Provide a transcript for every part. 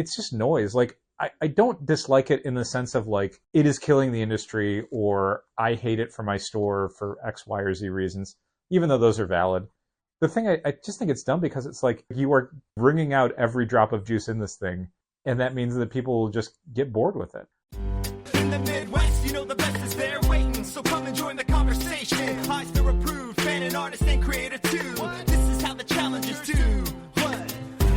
it's just noise. Like, I don't dislike it in the sense of like, it is killing the industry or I hate it for my store for X, Y, or Z reasons, even though those are valid. The thing, I just think it's dumb because it's like you are wringing out every drop of juice in this thing, and that means that people will just get bored with it. In the Midwest, you know the best is there waiting, so come and join the conversation. I still approved, fan and artist and creator too. This is how the challengers do. What?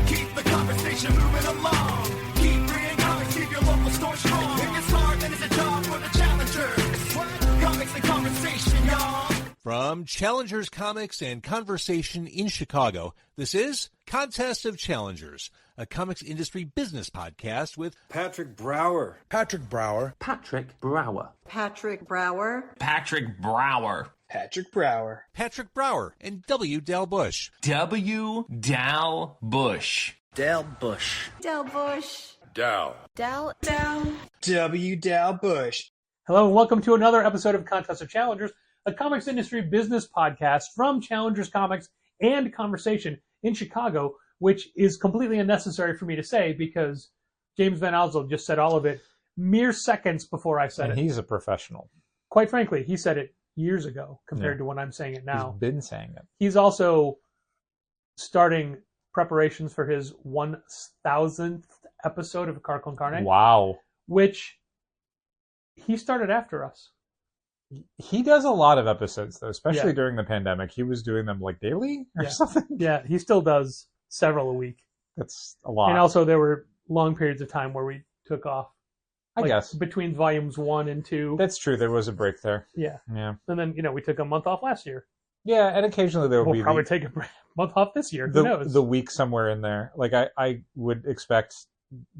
Keep the conversation moving along. Keep reading comics, keep your local store strong. If it's hard, then it's a job for the challengers. What? Comics and conversation, y'all. From Challengers Comics and Conversation in Chicago, this is Contest of Challengers, a comics industry business podcast with Patrick Brower. Patrick Brower. Patrick Brower. Patrick Brower. Patrick Brower. Patrick Brower. Patrick Brower and W. Dal Bush. W. Dal Bush. Dal Bush. Del Bush. Dal. Del. W. Dal Bush. Hello and welcome to another episode of Contest of Challengers, a comics industry business podcast from Challengers Comics and Conversation in Chicago, which is completely unnecessary for me to say because James Van Oslo just said all of it mere seconds before I said it. And he's a professional. Quite frankly, he said it years ago compared to when I'm saying it now. He's been saying it. He's also starting preparations for his 1,000th episode of Car Con Carne. Wow. Which he started after us. He does a lot of episodes, though, especially during the pandemic. He was doing them like daily or something. Yeah, he still does several a week. That's a lot. And also there were long periods of time where we took off. I guess. Between volumes 1 and 2. That's true. There was a break there. Yeah. Yeah. And then, we took a month off last year. Yeah, and occasionally there will We'll be... probably take a month off this year. Who knows? The week somewhere in there. Like, I would expect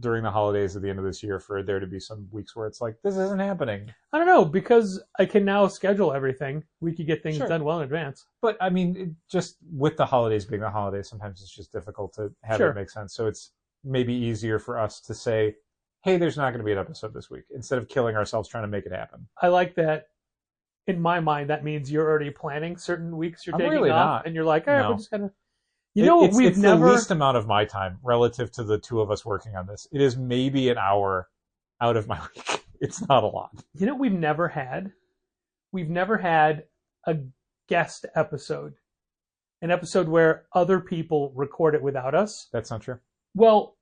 during the holidays at the end of this year for there to be some weeks where it's like, this isn't happening. I don't know, because I can now schedule everything. We could get things done well in advance. But, I mean, just with the holidays being the holidays, sometimes it's just difficult to have it make sense. So it's maybe easier for us to say, hey, there's not going to be an episode this week, instead of killing ourselves trying to make it happen. I like that. In my mind, that means you're already planning certain weeks you're taking really off. not. And you're like, all right, we're just going to... It's the least amount of my time relative to the two of us working on this. It is maybe an hour out of my week. It's not a lot. You know what we've never had? We've never had a guest episode. An episode where other people record it without us. That's not true. Well,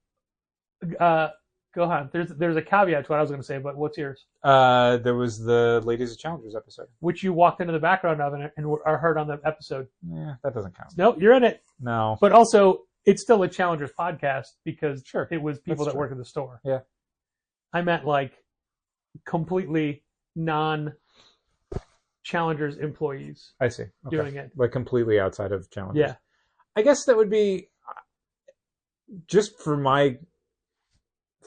go on. There's a caveat to what I was going to say, but what's yours? There was the Ladies of Challengers episode. Which you walked into the background of and are heard on the episode. Yeah, that doesn't count. No, you're in it. No. But also, it's still a Challengers podcast because it was people that work at the store. Yeah. I meant like completely non-Challengers employees. I see. Okay. Doing it. Like completely outside of Challengers. Yeah. I guess that would be, just for my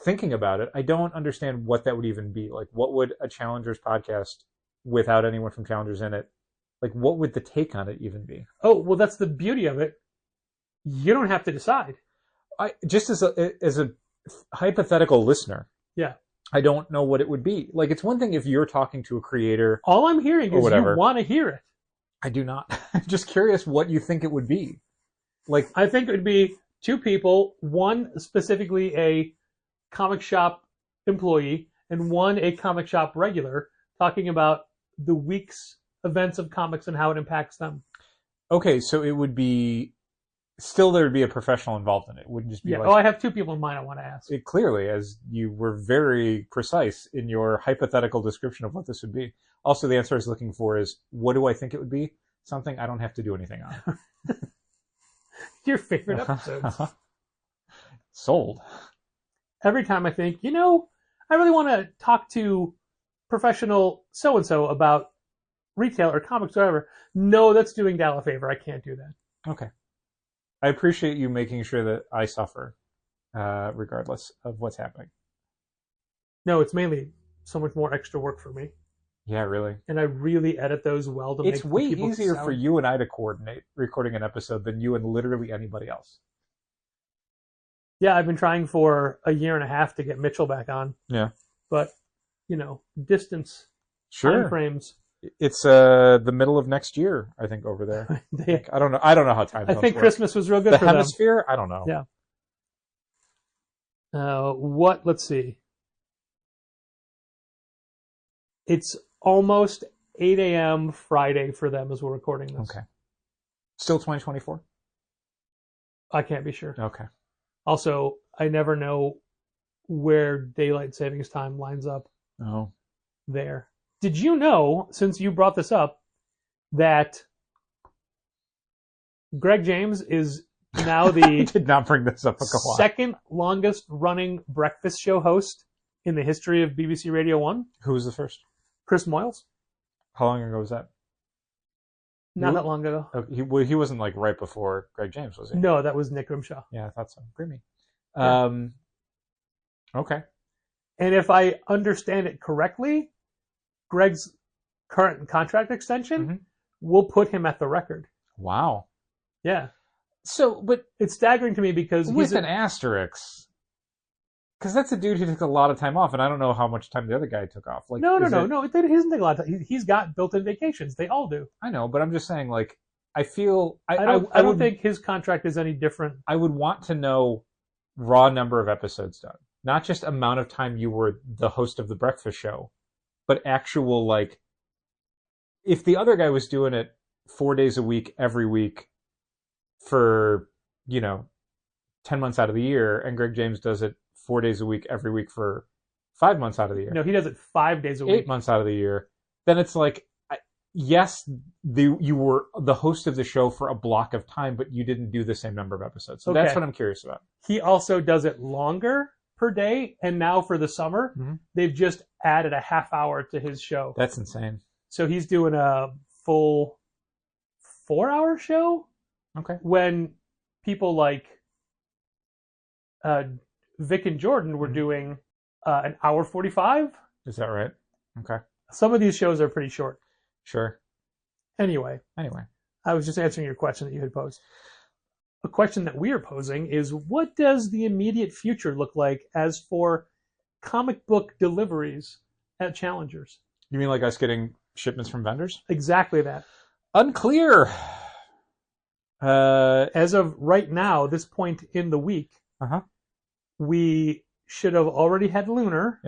thinking about it, I don't understand what that would even be. Like, what would a Challengers podcast without anyone from Challengers in it, like, what would the take on it even be? Oh, well, that's the beauty of it. You don't have to decide. Just as a hypothetical listener, I don't know what it would be. Like, it's one thing if you're talking to a creator. All I'm hearing is you want to hear it. I do not. I'm just curious what you think it would be. Like, I think it would be two people, one specifically a comic shop employee and one a comic shop regular, talking about the week's events of comics and how it impacts them. Okay, so it would be... Still, there would be a professional involved in it. It wouldn't just be like... Oh, I have two people in mind I want to ask. It clearly, as you were very precise in your hypothetical description of what this would be. Also, the answer I was looking for is, what do I think it would be? Something I don't have to do anything on. Your favorite episodes. Sold. Every time I think, I really want to talk to professional so-and-so about retail or comics or whatever. No, that's doing Dal a favor. I can't do that. Okay. I appreciate you making sure that I suffer, regardless of what's happening. No, it's mainly so much more extra work for me. Yeah, really. And I really edit those well to make It's way easier sound... for you and I to coordinate recording an episode than you and literally anybody else. Yeah, I've been trying for a year and a half to get Mitchell back on. Yeah. But, distance, time frames. It's the middle of next year, I think, over there. I don't know how time zones I think work. Christmas was real good the for hemisphere? them. I don't know. Yeah. Let's see. It's almost 8 a.m. Friday for them as we're recording this. Okay. Still 2024? I can't be sure. Okay. Also, I never know where daylight savings time lines up Oh. there. Did you know, since you brought this up, that Greg James is now I the did not bring this up. But go on. second longest running breakfast show host in the history of BBC Radio 1? Who was the first? Chris Moyles. How long ago was that? Not that long ago. Oh, he wasn't like right before Greg James, was he? No, that was Nick Grimshaw. Yeah, I thought so. Grimmy. Yeah. Okay. And if I understand it correctly, Greg's current contract extension will put him at the record. Wow. Yeah. So, but It's staggering to me because with an asterisk, because that's a dude who took a lot of time off, and I don't know how much time the other guy took off. Like, No. He doesn't take a lot of time. He's got built-in vacations. They all do. I know, but I'm just saying, like, I feel I don't think his contract is any different. I would want to know raw number of episodes done, not just amount of time you were the host of the breakfast show, but actual, like, if the other guy was doing it 4 days a week every week for 10 months out of the year, and Greg James does it 4 days a week every week for 5 months out of the year. No, he does it 5 days a week. 8 months out of the year. Then it's like, yes, you were the host of the show for a block of time, but you didn't do the same number of episodes. So that's what I'm curious about. He also does it longer per day, and now for the summer, they've just added a half hour to his show. That's insane. So he's doing a full 4-hour show. Okay. When people like Vic and Jordan were doing an hour 45. Is that right? Okay. Some of these shows are pretty short. Sure. Anyway, I was just answering your question that you had posed. A question that we are posing is, what does the immediate future look like as for comic book deliveries at Challengers? You mean like us getting shipments from vendors? Exactly that. Unclear. As of right now, this point in the week, we should have already had Lunar,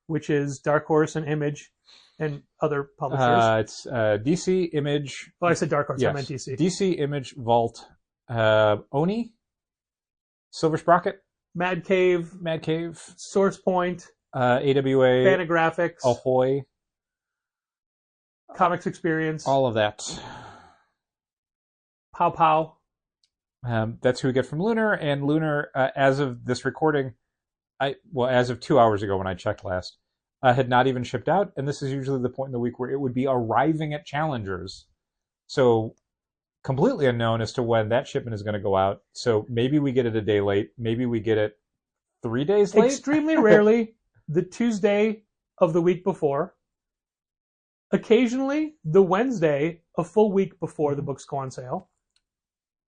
which is Dark Horse and Image and other publishers. It's DC, Image. Oh, I said Dark Horse. Yes. I meant DC. DC, Image, Vault, Oni, Silver Sprocket, Mad Cave, Source Point, AWA, Fantagraphics, Ahoy, Comics Experience, all of that. Pow Pow. That's who we get from Lunar, and Lunar, as of this recording, as of 2 hours ago when I checked last, had not even shipped out, and this is usually the point in the week where it would be arriving at Challengers. So completely unknown as to when that shipment is going to go out. So maybe we get it a day late. Maybe we get it 3 days late. Extremely rarely the Tuesday of the week before. Occasionally the Wednesday a full week before the books go on sale.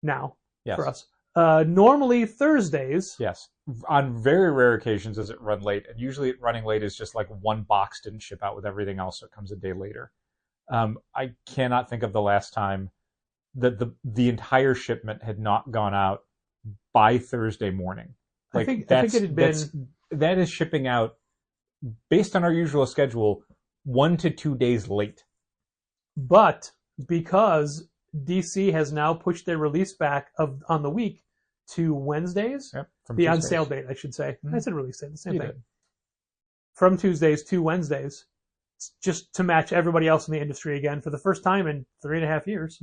Now, for us. Normally Thursdays. Yes. On very rare occasions does it run late. And usually running late is just like one box didn't ship out with everything else, so it comes a day later. I cannot think of the last time that the entire shipment had not gone out by Thursday morning. Like, I think it had been... That is shipping out, based on our usual schedule, 1 to 2 days late. But because DC has now pushed their release back on the week to Wednesdays, the on sale date, I should say. I said release date, the same thing. From Tuesdays to Wednesdays, just to match everybody else in the industry again for the first time in 3.5 years.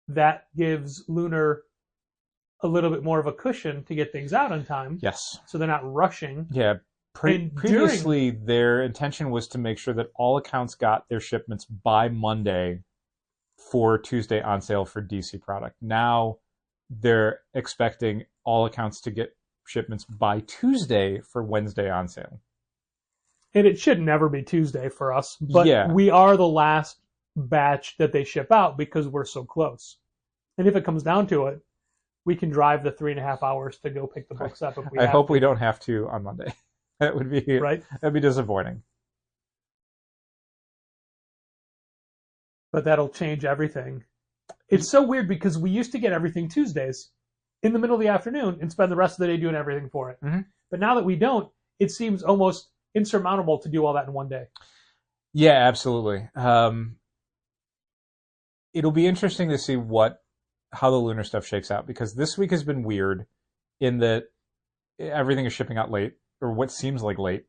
That gives Lunar a little bit more of a cushion to get things out on time. Yes. So they're not rushing. Yeah. Previously, their intention was to make sure that all accounts got their shipments by Monday for Tuesday on sale for DC product. Now they're expecting all accounts to get shipments by Tuesday for Wednesday on sale. And it should never be Tuesday for us, but we are the last batch that they ship out because we're so close. And if it comes down to it, we can drive the 3.5 hours to go pick the books up. If we hope we don't have to on Monday. That would be right. That'd be disappointing. But that'll change everything. It's so weird because we used to get everything Tuesdays in the middle of the afternoon and spend the rest of the day doing everything for it. But now that we don't, it seems almost insurmountable to do all that in one day. Yeah, absolutely. It'll be interesting to see how the lunar stuff shakes out, because this week has been weird in that everything is shipping out late, or what seems like late.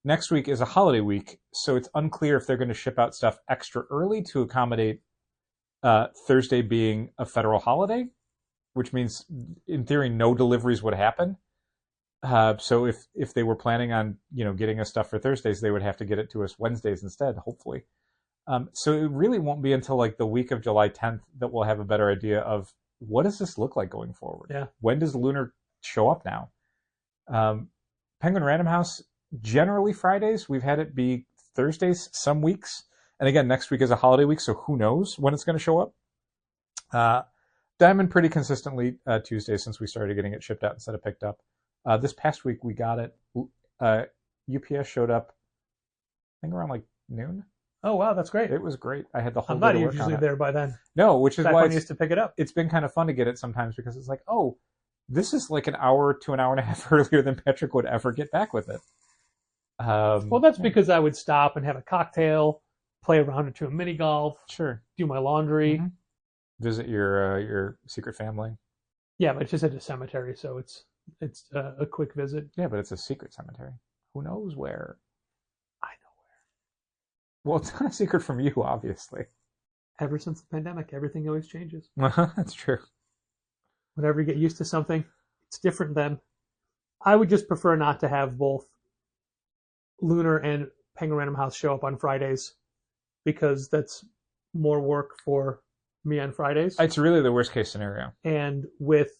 Next week is a holiday week, so it's unclear if they're going to ship out stuff extra early to accommodate Thursday being a federal holiday, which means, in theory, no deliveries would happen. So if they were planning on getting us stuff for Thursdays, they would have to get it to us Wednesdays instead, hopefully. So it really won't be until like the week of July 10th that we'll have a better idea of what does this look like going forward. Yeah. When does Lunar show up now? Penguin Random House, generally Fridays. We've had it be Thursdays some weeks. And again, next week is a holiday week, so who knows when it's going to show up. Diamond pretty consistently Tuesdays since we started getting it shipped out instead of picked up. This past week we got it. UPS showed up, I think around like noon. Oh wow, that's great. It was great. I had the whole I'm day not to work usually on it. there by then. No, which is Back why when I used to pick it up. It's been kind of fun to get it sometimes, because it's like, oh, this is like an hour to an hour and a half earlier than Patrick would ever get back with it. Well, that's because I would stop and have a cocktail, play a round or two of mini golf, Sure. do my laundry. Mm-hmm. Visit your secret family. Yeah, but it's just at a cemetery, so it's a quick visit. Yeah, but it's a secret cemetery. Who knows where? I know Well, it's not a secret from you, obviously. where. Ever since the pandemic, everything always changes. That's true. Whenever you get used to something, it's different then. I would just prefer not to have both Lunar and Penguin Random House show up on Fridays, because that's more work for me on Fridays. It's really the worst case scenario. And with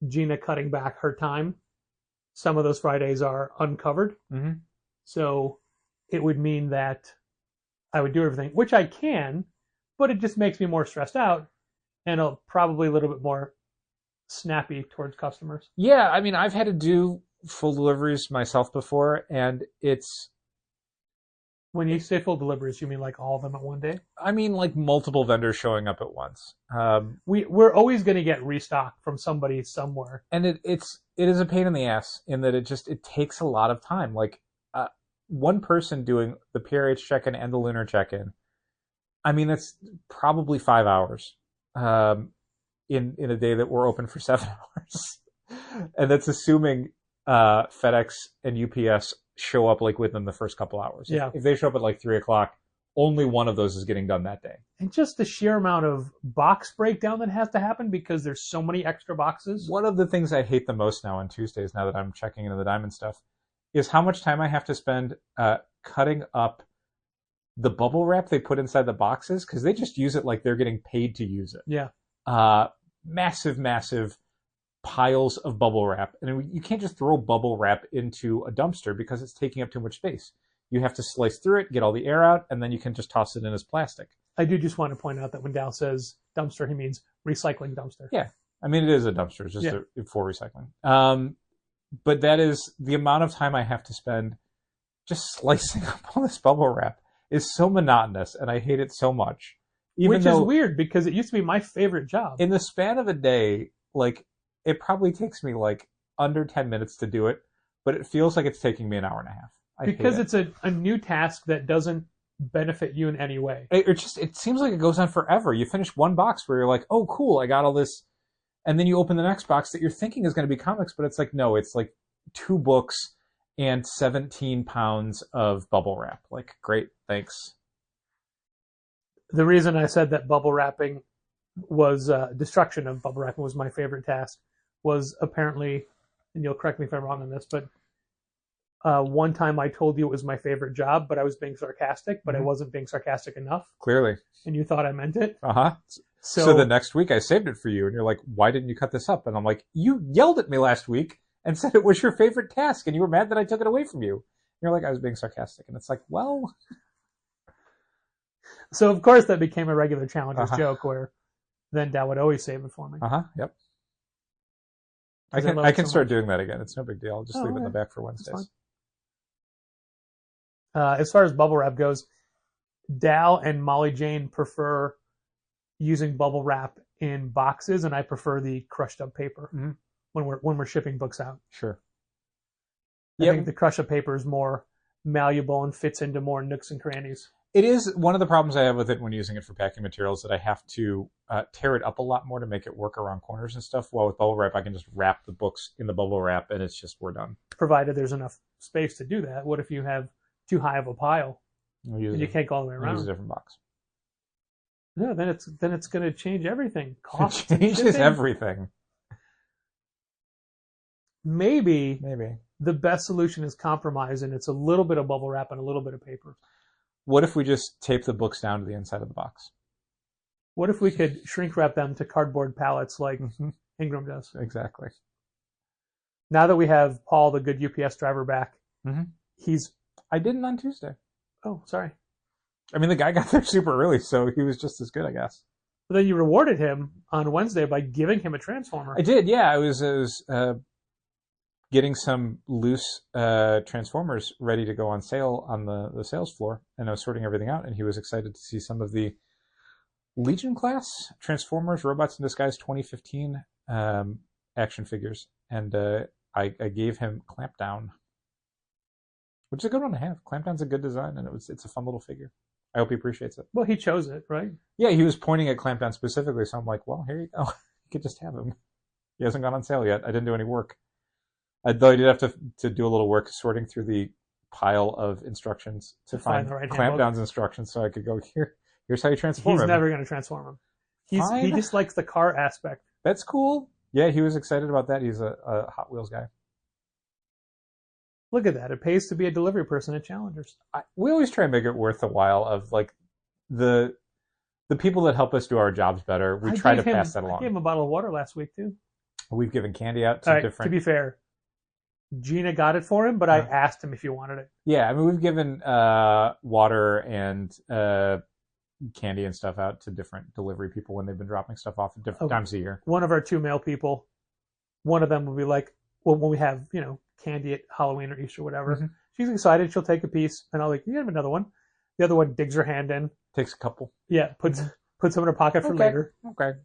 Gina cutting back her time, some of those Fridays are uncovered. Mm-hmm. So it would mean that I would do everything, which I can, but it just makes me more stressed out and probably a little bit more snappy towards customers. Yeah, I mean, I've had to do full deliveries myself before, and it's... When you say full deliveries, you mean like all of them at one day? I mean, like multiple vendors showing up at once. We're always going to get restock from somebody somewhere. And it is a pain in the ass in that it takes a lot of time. Like one person doing the PRH check-in and the Lunar check-in, I mean, it's probably 5 hours in a day that we're open for 7 hours. And that's assuming FedEx and UPS show up like within the first couple hours. Yeah. If they show up at like 3 o'clock, only one of those is getting done that day. And just the sheer amount of box breakdown that has to happen because there's so many extra boxes. One of the things I hate the most now on Tuesdays, now that I'm checking into the Diamond stuff, is how much time I have to spend cutting up the bubble wrap they put inside the boxes, because they just use it like they're getting paid to use it. Yeah. Massive piles of bubble wrap. And you can't just throw bubble wrap into a dumpster because it's taking up too much space. You have to slice through it, get all the air out, and then you can just toss it in as plastic. I do just want to point out that when Dal says dumpster, he means recycling dumpster. Yeah. I mean, it is a dumpster. It's just for recycling. But that is the amount of time I have to spend just slicing up all this bubble wrap is so monotonous, and I hate it so much. Which is weird, because it used to be my favorite job. In the span of a day, like, it probably takes me like under 10 minutes to do it, but it feels like it's taking me an hour and a half. Because it's a new task that doesn't benefit you in any way. It seems like it goes on forever. You finish one box where you're like, oh, cool, I got all this. And then you open the next box that you're thinking is going to be comics, but it's like, no, it's like 2 books and 17 pounds of bubble wrap. Like, great, thanks. The reason I said that bubble wrapping was destruction of bubble wrapping was my favorite task was apparently, and you'll correct me if I'm wrong on this, but one time I told you it was my favorite job, but I was being sarcastic, but I wasn't being sarcastic enough. Clearly. And you thought I meant it. Uh-huh. So the next week I saved it for you, and you're like, why didn't you cut this up? And I'm like, you yelled at me last week and said it was your favorite task, and you were mad that I took it away from you. And you're like, I was being sarcastic. And it's like, well... So, of course, that became a regular Challengers joke where then Dal would always save it for me. Yep. I can start doing that again. It's no big deal. I'll just leave it in the back for Wednesdays. As far as bubble wrap goes, Dal and Molly Jane prefer using bubble wrap in boxes, and I prefer the crushed up paper when we're shipping books out. Sure. I think the crush-up paper is more malleable and fits into more nooks and crannies. It is one of the problems I have with it when using it for packing materials that I have to tear it up a lot more to make it work around corners and stuff. While with bubble wrap, I can just wrap the books in the bubble wrap and it's just, we're done. Provided there's enough space to do that. What if you have too high of a pile and you can't go all the way around? Use a different box. No, then it's going to change everything. Cost It changes everything. Maybe Maybe. the best solution is compromise, and it's a little bit of bubble wrap and a little bit of paper. What if we just tape the books down to the inside of the box? What if we could shrink wrap them to cardboard pallets like Ingram does? Exactly. Now that we have Paul, the good UPS driver, back, I didn't on Tuesday. Oh, sorry. I mean, the guy got there super early, so he was just as good, I guess. But then you rewarded him on Wednesday by giving him a transformer. I did, yeah. I was getting some loose transformers ready to go on sale on the sales floor, and I was sorting everything out, and he was excited to see some of the Legion class Transformers Robots in Disguise 2015 action figures, and I gave him Clampdown, which is a good one to have. Clampdown's a good design, and it's a fun little figure. I hope he appreciates it. Well, he chose it, right? Yeah, he was pointing at Clampdown specifically, so I'm like, well, here you go. You could just have him. He hasn't gone on sale yet. I didn't do any work. Though I did have to do a little work sorting through the pile of instructions to find the right Clampdown's instructions so I could go, here's how you transform him. He's never going to transform him. He just likes the car aspect. That's cool. Yeah, he was excited about that. He's a Hot Wheels guy. Look at that. It pays to be a delivery person at Challengers. We always try and make it worth the while of like the people that help us do our jobs better. We try to pass that along. I gave him a bottle of water last week, too. We've given candy out to different... To be fair, Gina got it for him, but I asked him if he wanted it. Yeah, I mean, we've given water and candy and stuff out to different delivery people when they've been dropping stuff off at different times a year. One of our 2 male people, one of them will be like, well, when we have, candy at Halloween or Easter or whatever, she's excited. She'll take a piece, and I'll like, you have another one. The other one digs her hand in. Takes a couple. Yeah, puts them in her pocket for later. Okay.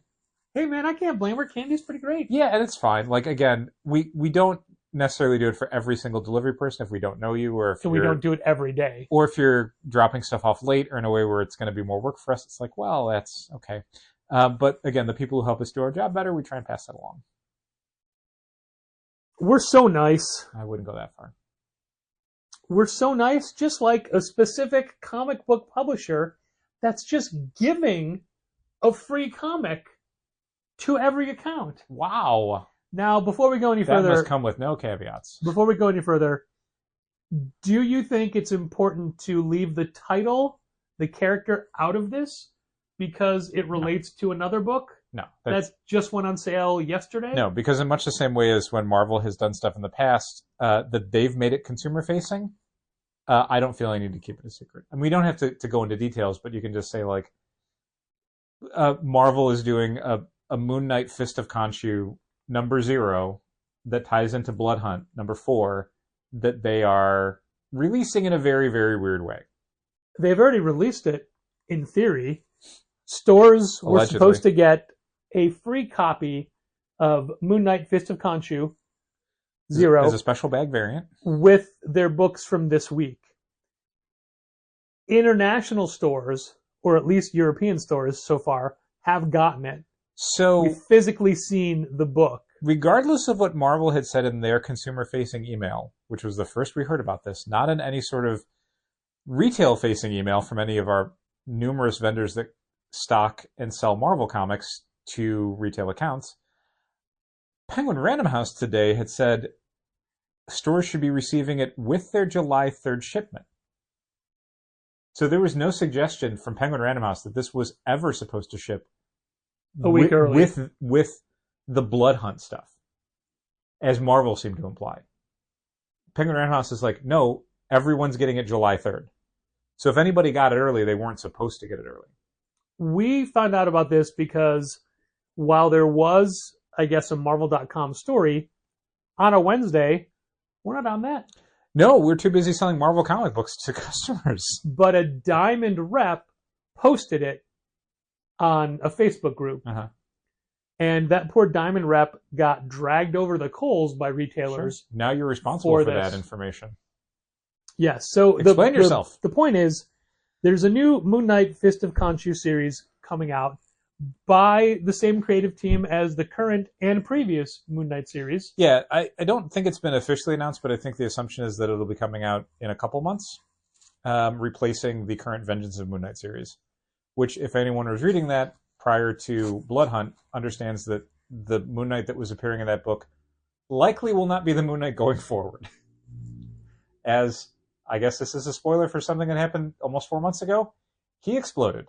Hey, man, I can't blame her. Candy's pretty great. Yeah, and it's fine. Like, again, we don't necessarily do it for every single delivery person if we don't know you, or if we don't do it every day. Or if you're dropping stuff off late or in a way where it's going to be more work for us, it's like, well, that's okay. But again, the people who help us do our job better, we try and pass that along. We're so nice. I wouldn't go that far. We're so nice, just like a specific comic book publisher that's just giving a free comic to every account. Wow. Now, before we go any further... That must come with no caveats. Before we go any further, do you think it's important to leave the title, the character, out of this because it relates to another book? No. That just went on sale yesterday? No, because in much the same way as when Marvel has done stuff in the past, that they've made it consumer-facing, I don't feel I need to keep it a secret. And we don't have to go into details, but you can just say, like, Marvel is doing a Moon Knight Fist of Khonshu #0 that ties into Blood Hunt #4 that they are releasing in a very, very weird way. They've already released it, in theory. Stores were supposed to get a free copy of Moon Knight Fist of Khonshu 0 as a special bag variant with their books from this week. International stores, or at least European stores so far, have gotten it. So we've physically seen the book. Regardless of what Marvel had said in their consumer-facing email, which was the first we heard about this, not in any sort of retail-facing email from any of our numerous vendors that stock and sell Marvel comics to retail accounts, Penguin Random House today had said stores should be receiving it with their July 3rd shipment. So there was no suggestion from Penguin Random House that this was ever supposed to ship a week early with the Blood Hunt stuff, as Marvel seemed to imply. Penguin Random House is like, no, everyone's getting it July 3rd. So if anybody got it early, they weren't supposed to get it early. We found out about this because while there was, I guess, a Marvel.com story, on a Wednesday, we're not on that. No, we're too busy selling Marvel comic books to customers. But a Diamond rep posted it on a Facebook group. And that poor Diamond rep got dragged over the coals by retailers. Sure. Now you're responsible for this. that information. Yes. So Explain yourself. The point is, there's a new Moon Knight Fist of Khonshu series coming out by the same creative team as the current and previous Moon Knight series. Yeah, I don't think it's been officially announced, but I think the assumption is that it'll be coming out in a couple months, replacing the current Vengeance of Moon Knight series, which, if anyone was reading that prior to Blood Hunt, understands that the Moon Knight that was appearing in that book likely will not be the Moon Knight going forward. As, I guess this is a spoiler for something that happened almost 4 months ago, he exploded.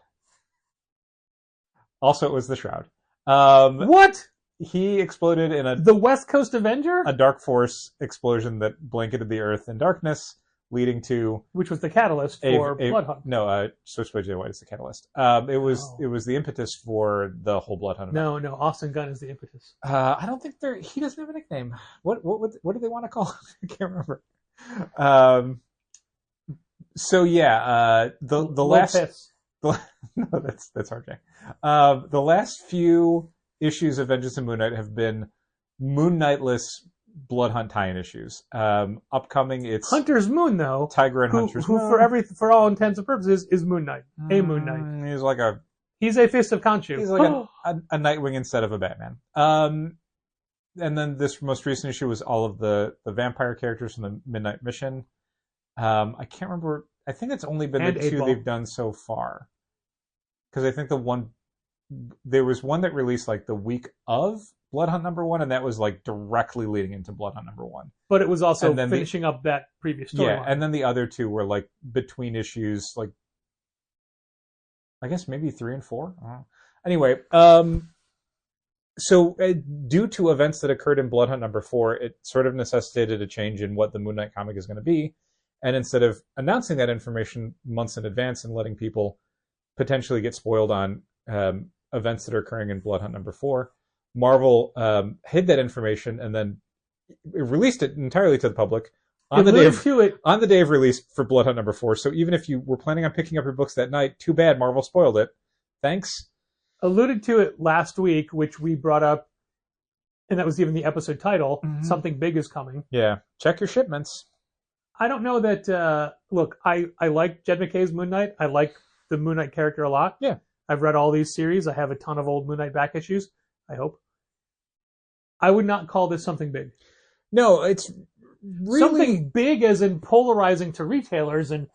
Also, it was the Shroud. What? He exploded in the West Coast Avenger? a Dark Force explosion that blanketed the Earth in darkness, leading to... Which was the catalyst for Blood Hunt. No, Switchblade Jay White is the catalyst. It was the impetus for the whole Blood Hunt event. No, Austin Gunn is the impetus. I don't think he doesn't have a nickname. What do they want to call him? I can't remember. So yeah, the last... No, that's RJ. The last few issues of Vengeance and Moon Knight have been Moon Knightless Blood Hunt tie-in issues. Upcoming, it's Hunter's Moon, though. Tiger and Hunter's Moon. Who for all intents and purposes is Moon Knight. A Moon Knight. He's a Fist of Khonshu. He's like a Nightwing instead of a Batman. And then this most recent issue was all of the vampire characters from the Midnight Mission. I can't remember. I think it's only been the two they've done so far. Because I think there was one that released like the week of Blood Hunt #1, and that was like directly leading into Blood Hunt #1. But it was also finishing up that previous storyline. Yeah, and then the other two were like between issues, like I guess maybe 3 and 4. Anyway, so due to events that occurred in Blood Hunt #4, it sort of necessitated a change in what the Moon Knight comic is going to be. And instead of announcing that information months in advance and letting people potentially get spoiled on events that are occurring in Blood Hunt #4, Marvel hid that information and then released it entirely to the public on the day of release for Blood Hunt #4. So even if you were planning on picking up your books that night, too bad, Marvel spoiled it. Thanks. Alluded to it last week, which we brought up, and that was even the episode title. Mm-hmm. Something big is coming. Yeah, check your shipments. I don't know that. Look, I like Jed McKay's Moon Knight. I like the Moon Knight character a lot. Yeah. I've read all these series. I have a ton of old Moon Knight back issues, I hope. I would not call this something big. No, it's really... Something big as in polarizing to retailers and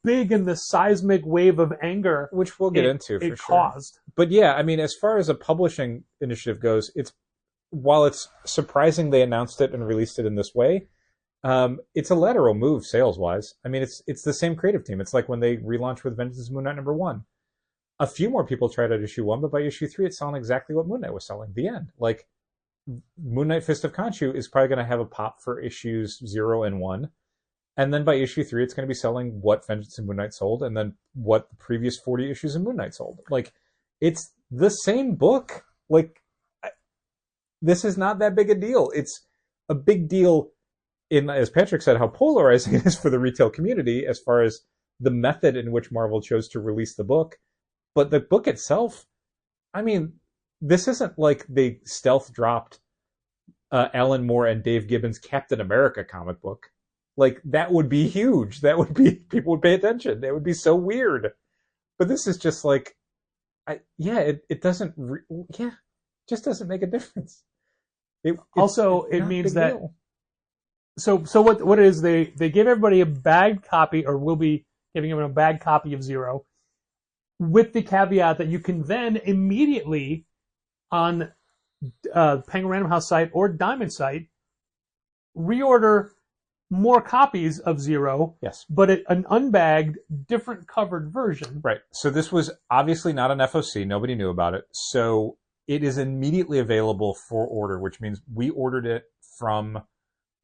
big in the seismic wave of anger which we'll get into for sure. It caused. But yeah, I mean, as far as a publishing initiative goes, while it's surprising they announced it and released it in this way, it's a lateral move sales-wise. I mean, it's the same creative team. It's like when they relaunched with Vengeance Moon Knight #1. A few more people tried at issue 1, but by issue 3, it's selling exactly what Moon Knight was selling. The end. Like, Moon Knight Fist of Khonshu is probably going to have a pop for issues 0 and 1. And then by issue 3, it's going to be selling what Vengeance and Moon Knight sold, and then what the previous 40 issues of Moon Knight sold. Like, it's the same book. Like, this is not that big a deal. It's a big deal in, as Patrick said, how polarizing it is for the retail community as far as the method in which Marvel chose to release the book. But the book itself, I mean, this isn't like they stealth dropped Alan Moore and Dave Gibbons' Captain America comic book. Like, that would be huge. That would be, people would pay attention. It would be so weird. But this is just like, it doesn't, just doesn't make a difference. It means that, deal. So what it is, they give everybody a bagged copy, or will be giving them a bagged copy of Zero, with the caveat that you can then immediately on Penguin Random House site or Diamond site reorder more copies of Zero. Yes. But an unbagged, different covered version. Right. So this was obviously not an FOC. Nobody knew about it. So it is immediately available for order, which means we ordered it from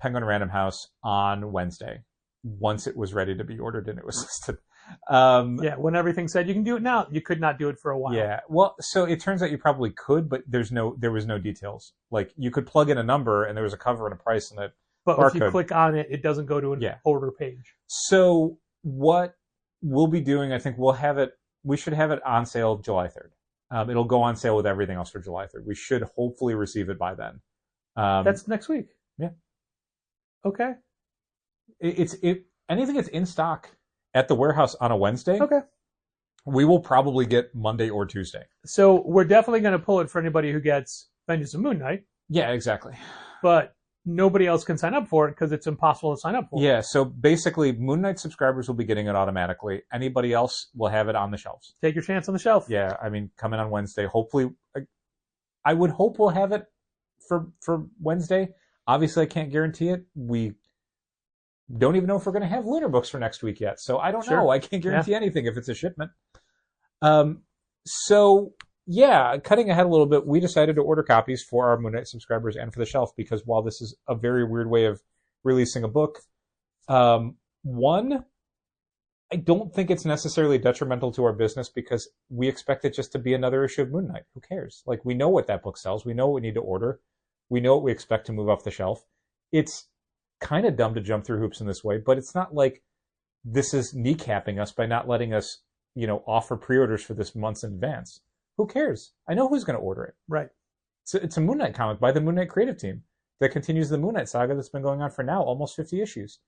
Penguin Random House on Wednesday once it was ready to be ordered and it was listed. When everything said you can do it now, you could not do it for a while. Yeah, well, so it turns out you probably could, but there was no details. Like, you could plug in a number and there was a cover and a price and it. But if you click on it, it doesn't go to an order page. So what we'll be doing, I think we should have it on sale July 3rd. It'll go on sale with everything else for July 3rd. We should hopefully receive it by then. That's next week. Yeah. Okay. Anything that's in stock at the warehouse on a Wednesday, Okay. we will probably get Monday or Tuesday. So we're definitely going to pull it for anybody who gets Vengeance of Moon Knight, Yeah, exactly. but nobody else can sign up for it because it's impossible to sign up for. Yeah, so basically, Moon Knight subscribers will be getting it automatically. Anybody else will have it on the shelves. Take your chance on the shelf. Yeah, I mean, coming on Wednesday. Hopefully, I would hope we'll have it for Wednesday. Obviously, I can't guarantee it. We don't even know if we're going to have lunar books for next week yet. So I don't know. I can't guarantee anything if it's a shipment. So yeah, cutting ahead a little bit, we decided to order copies for our Moon Knight subscribers and for the shelf because while this is a very weird way of releasing a book, one, I don't think it's necessarily detrimental to our business because we expect it just to be another issue of Moon Knight. Who cares? Like, we know what that book sells. We know what we need to order. We know what we expect to move off the shelf. It's kind of dumb to jump through hoops in this way, but it's not like this is kneecapping us by not letting us, offer pre-orders for this months in advance. Who cares? I know who's going to order it. Right. It's a Moon Knight comic by the Moon Knight creative team that continues the Moon Knight saga that's been going on for now almost 50 issues.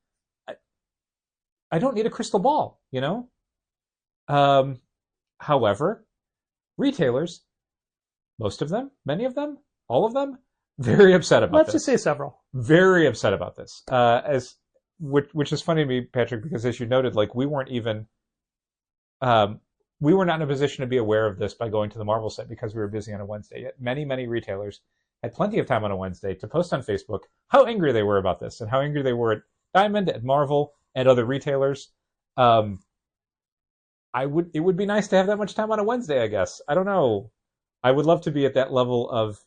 I don't need a crystal ball, However, retailers, most of them, many of them, all of them, very upset about Let's this. just say several. Very upset about this. Which is funny to me, Patrick, because as you noted, like, we weren't even, we were not in a position to be aware of this by going to the Marvel site because we were busy on a Wednesday. Yet many, many retailers had plenty of time on a Wednesday to post on Facebook how angry they were about this and how angry they were at Diamond, at Marvel, and other retailers. It would be nice to have that much time on a Wednesday, I guess. I don't know. I would love to be at that level of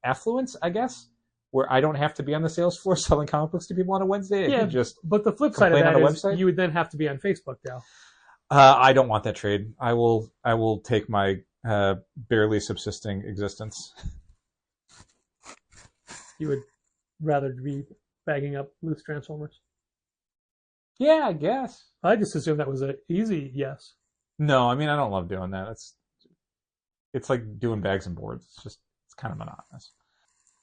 affluence, I guess, where I don't have to be on the sales floor selling comic books to people on a Wednesday. Yeah, but the flip side of that is you would then have to be on Facebook, Dale. I don't want that trade. I will take my barely subsisting existence. You would rather be bagging up loose Transformers? Yeah, I guess. I just assumed that was an easy yes. No, I mean, I don't love doing that. It's like doing bags and boards. It's kind of monotonous.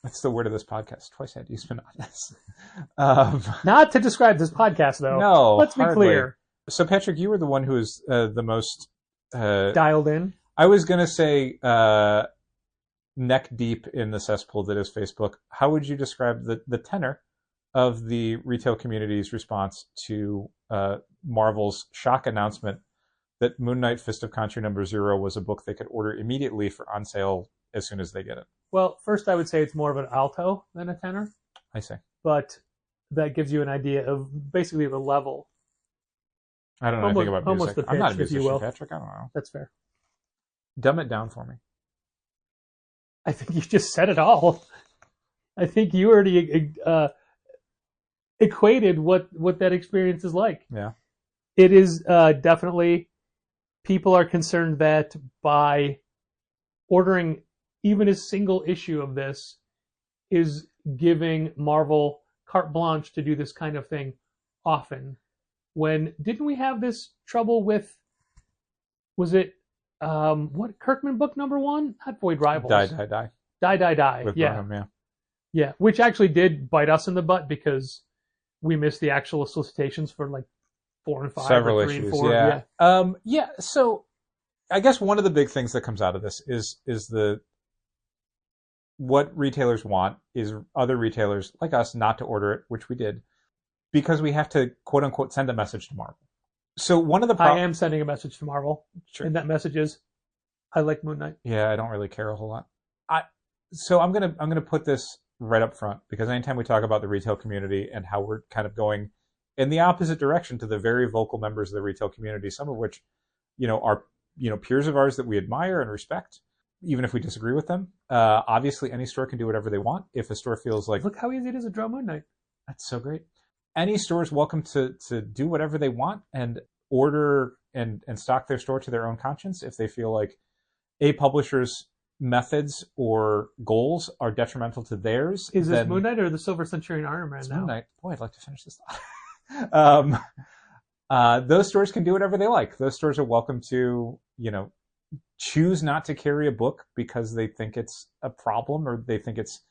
That's the word of this podcast. Twice I had to use monotonous. Not to describe this podcast, though. No, let's be hardly. clear. So, Patrick, you were the one who was the most dialed in. I was going to say neck deep in the cesspool that is Facebook. How would you describe the tenor of the retail community's response to Marvel's shock announcement that Moon Knight Fist of Khonshu #0 was a book they could order immediately for on sale as soon as they get it? Well, first I would say it's more of an alto than a tenor. I see. But that gives you an idea of basically the level. I don't know anything about music. Almost the pitch, I'm not a if you musician, will. Patrick. I don't know. That's fair. Dumb it down for me. I think you just said it all. I think you already equated what that experience is like. Yeah. It is definitely, people are concerned that by ordering even a single issue of this is giving Marvel carte blanche to do this kind of thing often. When didn't we have this trouble with, was it what Kirkman book #1? Not Void Rivals. Die. With Yeah. Burnham, Yeah, which actually did bite us in the butt because we missed the actual solicitations for like 4 and 5, several or 3 issues. and 4. Yeah. So I guess one of the big things that comes out of this is what retailers want is other retailers like us not to order it, which we did, because we have to quote unquote send a message to Marvel. So one of the I am sending a message to Marvel, Sure. and that message is, I like Moon Knight. Yeah, I don't really care a whole lot. So I'm gonna put this right up front because anytime we talk about the retail community and how we're kind of going in the opposite direction to the very vocal members of the retail community, some of which, are peers of ours that we admire and respect, even if we disagree with them. Obviously, any store can do whatever they want. If a store feels like, Look how easy it is to draw Moon Knight. that's so great. Any store is welcome to do whatever they want and order and stock their store to their own conscience if they feel like a publisher's methods or goals are detrimental to theirs. Is this Moon Knight or the Silver Centurion Iron Man now? Moon Knight. Boy, I'd like to finish this thought. Those stores can do whatever they like. Those stores are welcome to, choose not to carry a book because they think it's a problem or they think it's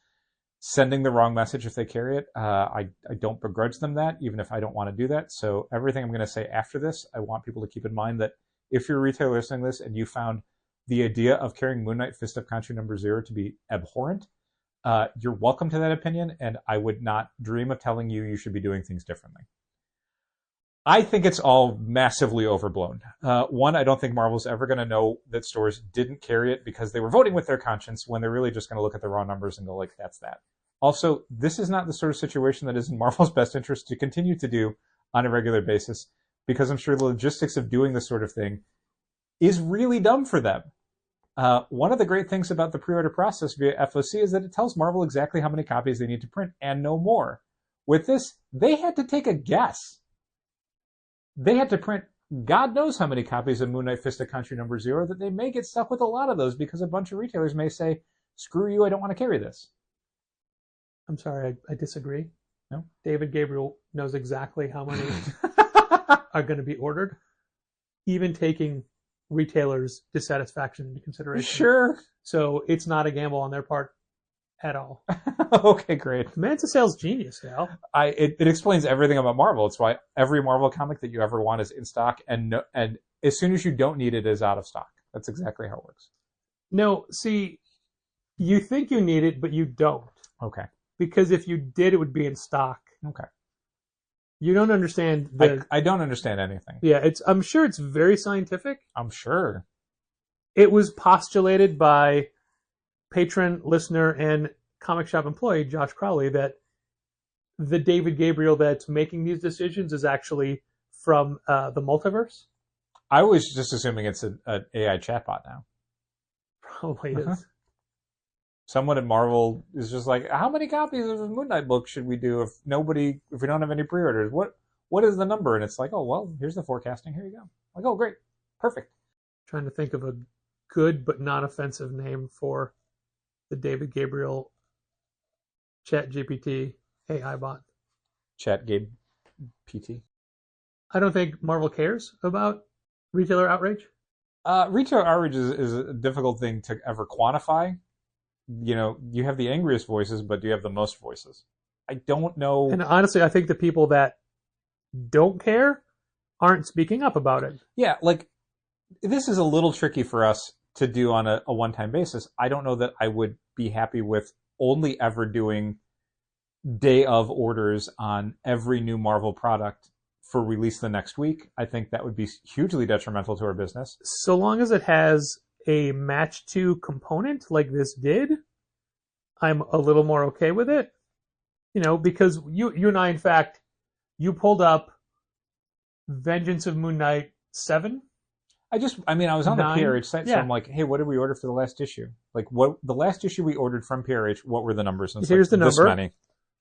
sending the wrong message if they carry it, I don't begrudge them that, even if I don't want to do that. So everything I'm going to say after this, I want people to keep in mind that if you're a retailer listening to this and you found the idea of carrying Moon Knight Fist of Khonshu #0 to be abhorrent, you're welcome to that opinion, and I would not dream of telling you you should be doing things differently. I think it's all massively overblown. One, I don't think Marvel's ever going to know that stores didn't carry it because they were voting with their conscience when they're really just going to look at the raw numbers and go like, that's that. Also, this is not the sort of situation that is in Marvel's best interest to continue to do on a regular basis, because I'm sure the logistics of doing this sort of thing is really dumb for them. One of the great things about the pre-order process via FOC is that it tells Marvel exactly how many copies they need to print and no more. With this, they had to take a guess. They had to print God knows how many copies of Moon Knight Fist of Khonshu #0 that they may get stuck with a lot of those because a bunch of retailers may say, screw you, I don't want to carry this. I'm sorry, I disagree. No? David Gabriel knows exactly how many are going to be ordered, even taking retailers' dissatisfaction into consideration. Sure. So it's not a gamble on their part at all. Okay, great. The man's a sales genius, Gal. It explains everything about Marvel. It's why every Marvel comic that you ever want is in stock, and as soon as you don't need it, is out of stock. That's exactly how it works. No, see, you think you need it, but you don't. Okay. Because if you did, it would be in stock. Okay. You don't understand I don't understand anything. Yeah, I'm sure it's very scientific. I'm sure. It was postulated by patron, listener, and comic shop employee Josh Crowley that the David Gabriel that's making these decisions is actually from the multiverse. I was just assuming it's an AI chatbot now. Probably is. Someone at Marvel is just like, how many copies of a Moon Knight book should we do if we don't have any pre-orders? What is the number? And it's like, oh, well, here's the forecasting. Here you go. Like, oh, great. Perfect. Trying to think of a good but not offensive name for the David Gabriel Chat GPT AI bot. Chat Gabe PT. I don't think Marvel cares about retailer outrage. Retailer outrage is a difficult thing to ever quantify. You know, you have the angriest voices, but do you have the most voices? I don't know. And honestly, I think the people that don't care aren't speaking up about it. Yeah, like, this is a little tricky for us to do on a one-time basis. I don't know that I would be happy with only ever doing day of orders on every new Marvel product for release the next week. I think that would be hugely detrimental to our business. So long as it has a match to component like this did, I'm a little more okay with it. You know, because you and I, in fact, you pulled up Vengeance of Moon Knight 7. I was on 9? the PRH site, so Yeah. I'm like, hey, what did we order for the last issue? Like, what the last issue we ordered from PRH, what were the numbers? And it's Here's like, the this number. many.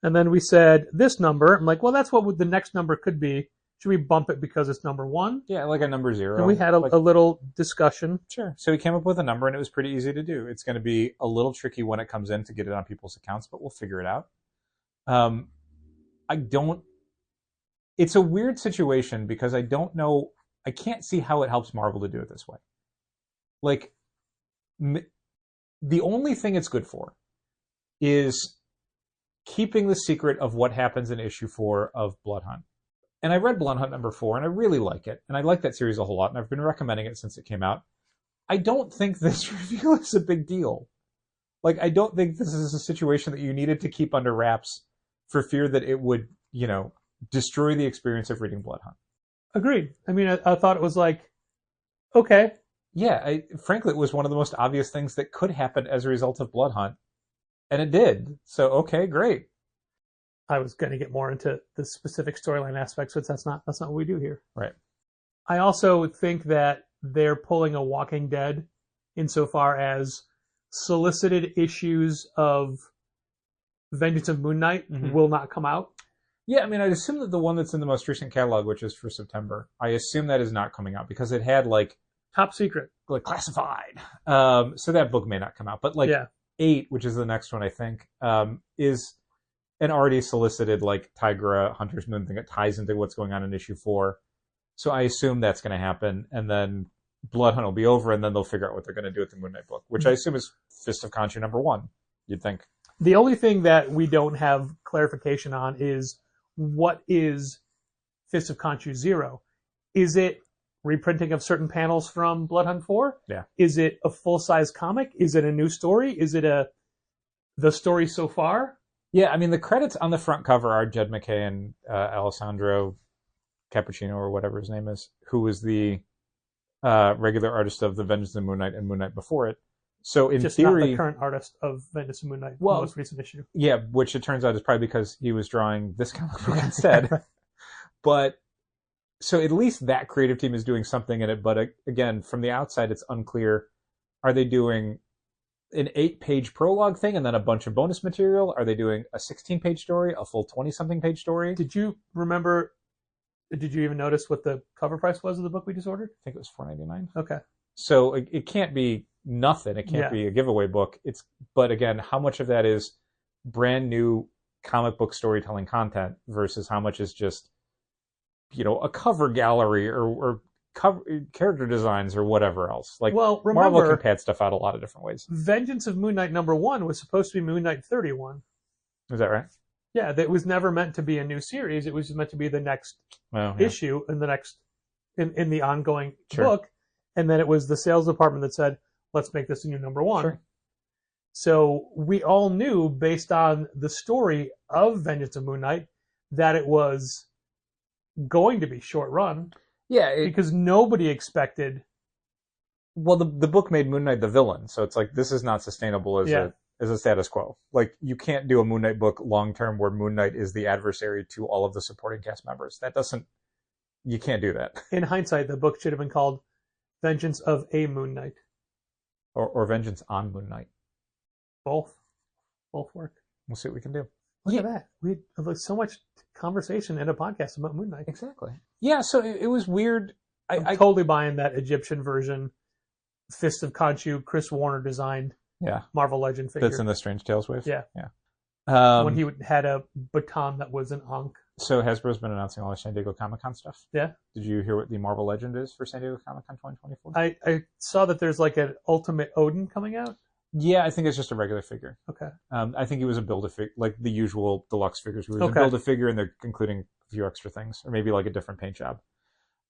And then we said this number. I'm like, well, that's what the next number could be. Should we bump it because it's number 1? Yeah, like a number 0. And we had a little discussion. Sure. So we came up with a number, and it was pretty easy to do. It's going to be a little tricky when it comes in to get it on people's accounts, but we'll figure it out. It's a weird situation because I don't know. I can't see how it helps Marvel to do it this way. Like, the only thing it's good for is keeping the secret of what happens in issue 4 of Blood Hunt. And I read Blood Hunt number 4, and I really like it. And I like that series a whole lot, and I've been recommending it since it came out. I don't think this reveal is a big deal. Like, I don't think this is a situation that you needed to keep under wraps for fear that it would, destroy the experience of reading Blood Hunt. Agreed. I mean, I thought it was like, okay. Yeah, frankly, it was one of the most obvious things that could happen as a result of Blood Hunt. And it did. So, okay, great. I was going to get more into the specific storyline aspects, but that's not what we do here. Right. I also think that they're pulling a Walking Dead insofar as solicited issues of Vengeance of Moon Knight will not come out. Yeah, I mean, I'd assume that the one that's in the most recent catalog, which is for September, I assume that is not coming out because it had top secret, classified. So that book may not come out, but 8, which is the next one, I think, is an already solicited Tigra Hunter's Moon thing that ties into what's going on in issue 4. So I assume that's going to happen, and then Blood Hunt will be over, and then they'll figure out what they're going to do with the Moon Knight book, which I assume is Fist of Khonshu #1. You'd think. The only thing that we don't have clarification on is what is Fist of Khonshu 0? Is it reprinting of certain panels from Blood Hunt 4? Yeah. Is it a full-size comic? Is it a new story? Is it the story so far? Yeah, I mean, the credits on the front cover are Jed McKay and Alessandro Cappuccino, or whatever his name is, who was the regular artist of The Vengeance of the Moon Knight and Moon Knight before it. So in Just theory, not the current artist of Vengeance and Moon Knight, the most recent issue. Yeah, which it turns out is probably because he was drawing this comic book instead. But so at least that creative team is doing something in it. But again, from the outside, it's unclear. Are they doing an 8-page prologue thing and then a bunch of bonus material? Are they doing a 16-page story, a full 20-something page story? Did you even notice what the cover price was of the book we just ordered? I think it was $4.99. Okay. So it can't be nothing. It can't be a giveaway book. But again, how much of that is brand new comic book storytelling content versus how much is just, a cover gallery or cover character designs or whatever else. Like, well, remember, Marvel can pad stuff out a lot of different ways. Vengeance of Moon Knight #1 was supposed to be Moon Knight 31. Is that right? Yeah, that was never meant to be a new series. It was meant to be the next issue in the next in the ongoing book. And then it was the sales department that said, let's make this a new #1. Sure. So we all knew, based on the story of Vengeance of Moon Knight, that it was going to be short run. Yeah. Because nobody expected... Well, the book made Moon Knight the villain, so it's like, this is not sustainable as a status quo. Like, you can't do a Moon Knight book long-term where Moon Knight is the adversary to all of the supporting cast members. You can't do that. In hindsight, the book should have been called Vengeance of a Moon Knight. Or Vengeance on Moon Knight. Both work. We'll see what we can do. Look at that. We have so much conversation in a podcast about Moon Knight. Exactly. Yeah, so it was weird. I'm totally buying that Egyptian version, Fist of Khonshu, Chris Warner designed Marvel Legend figure. That's in the Strange Tales wave? Yeah. When he had a baton that was an Ankh. So Hasbro's been announcing all the San Diego Comic-Con stuff. Yeah. Did you hear what the Marvel Legend is for San Diego Comic-Con 2024? I saw that there's like an Ultimate Odin coming out. Yeah, I think it's just a regular figure. Okay. I think he was a Build-A-Figure, like the usual deluxe figures. He was a Build-A-Figure, and they're including a few extra things, or maybe like a different paint job.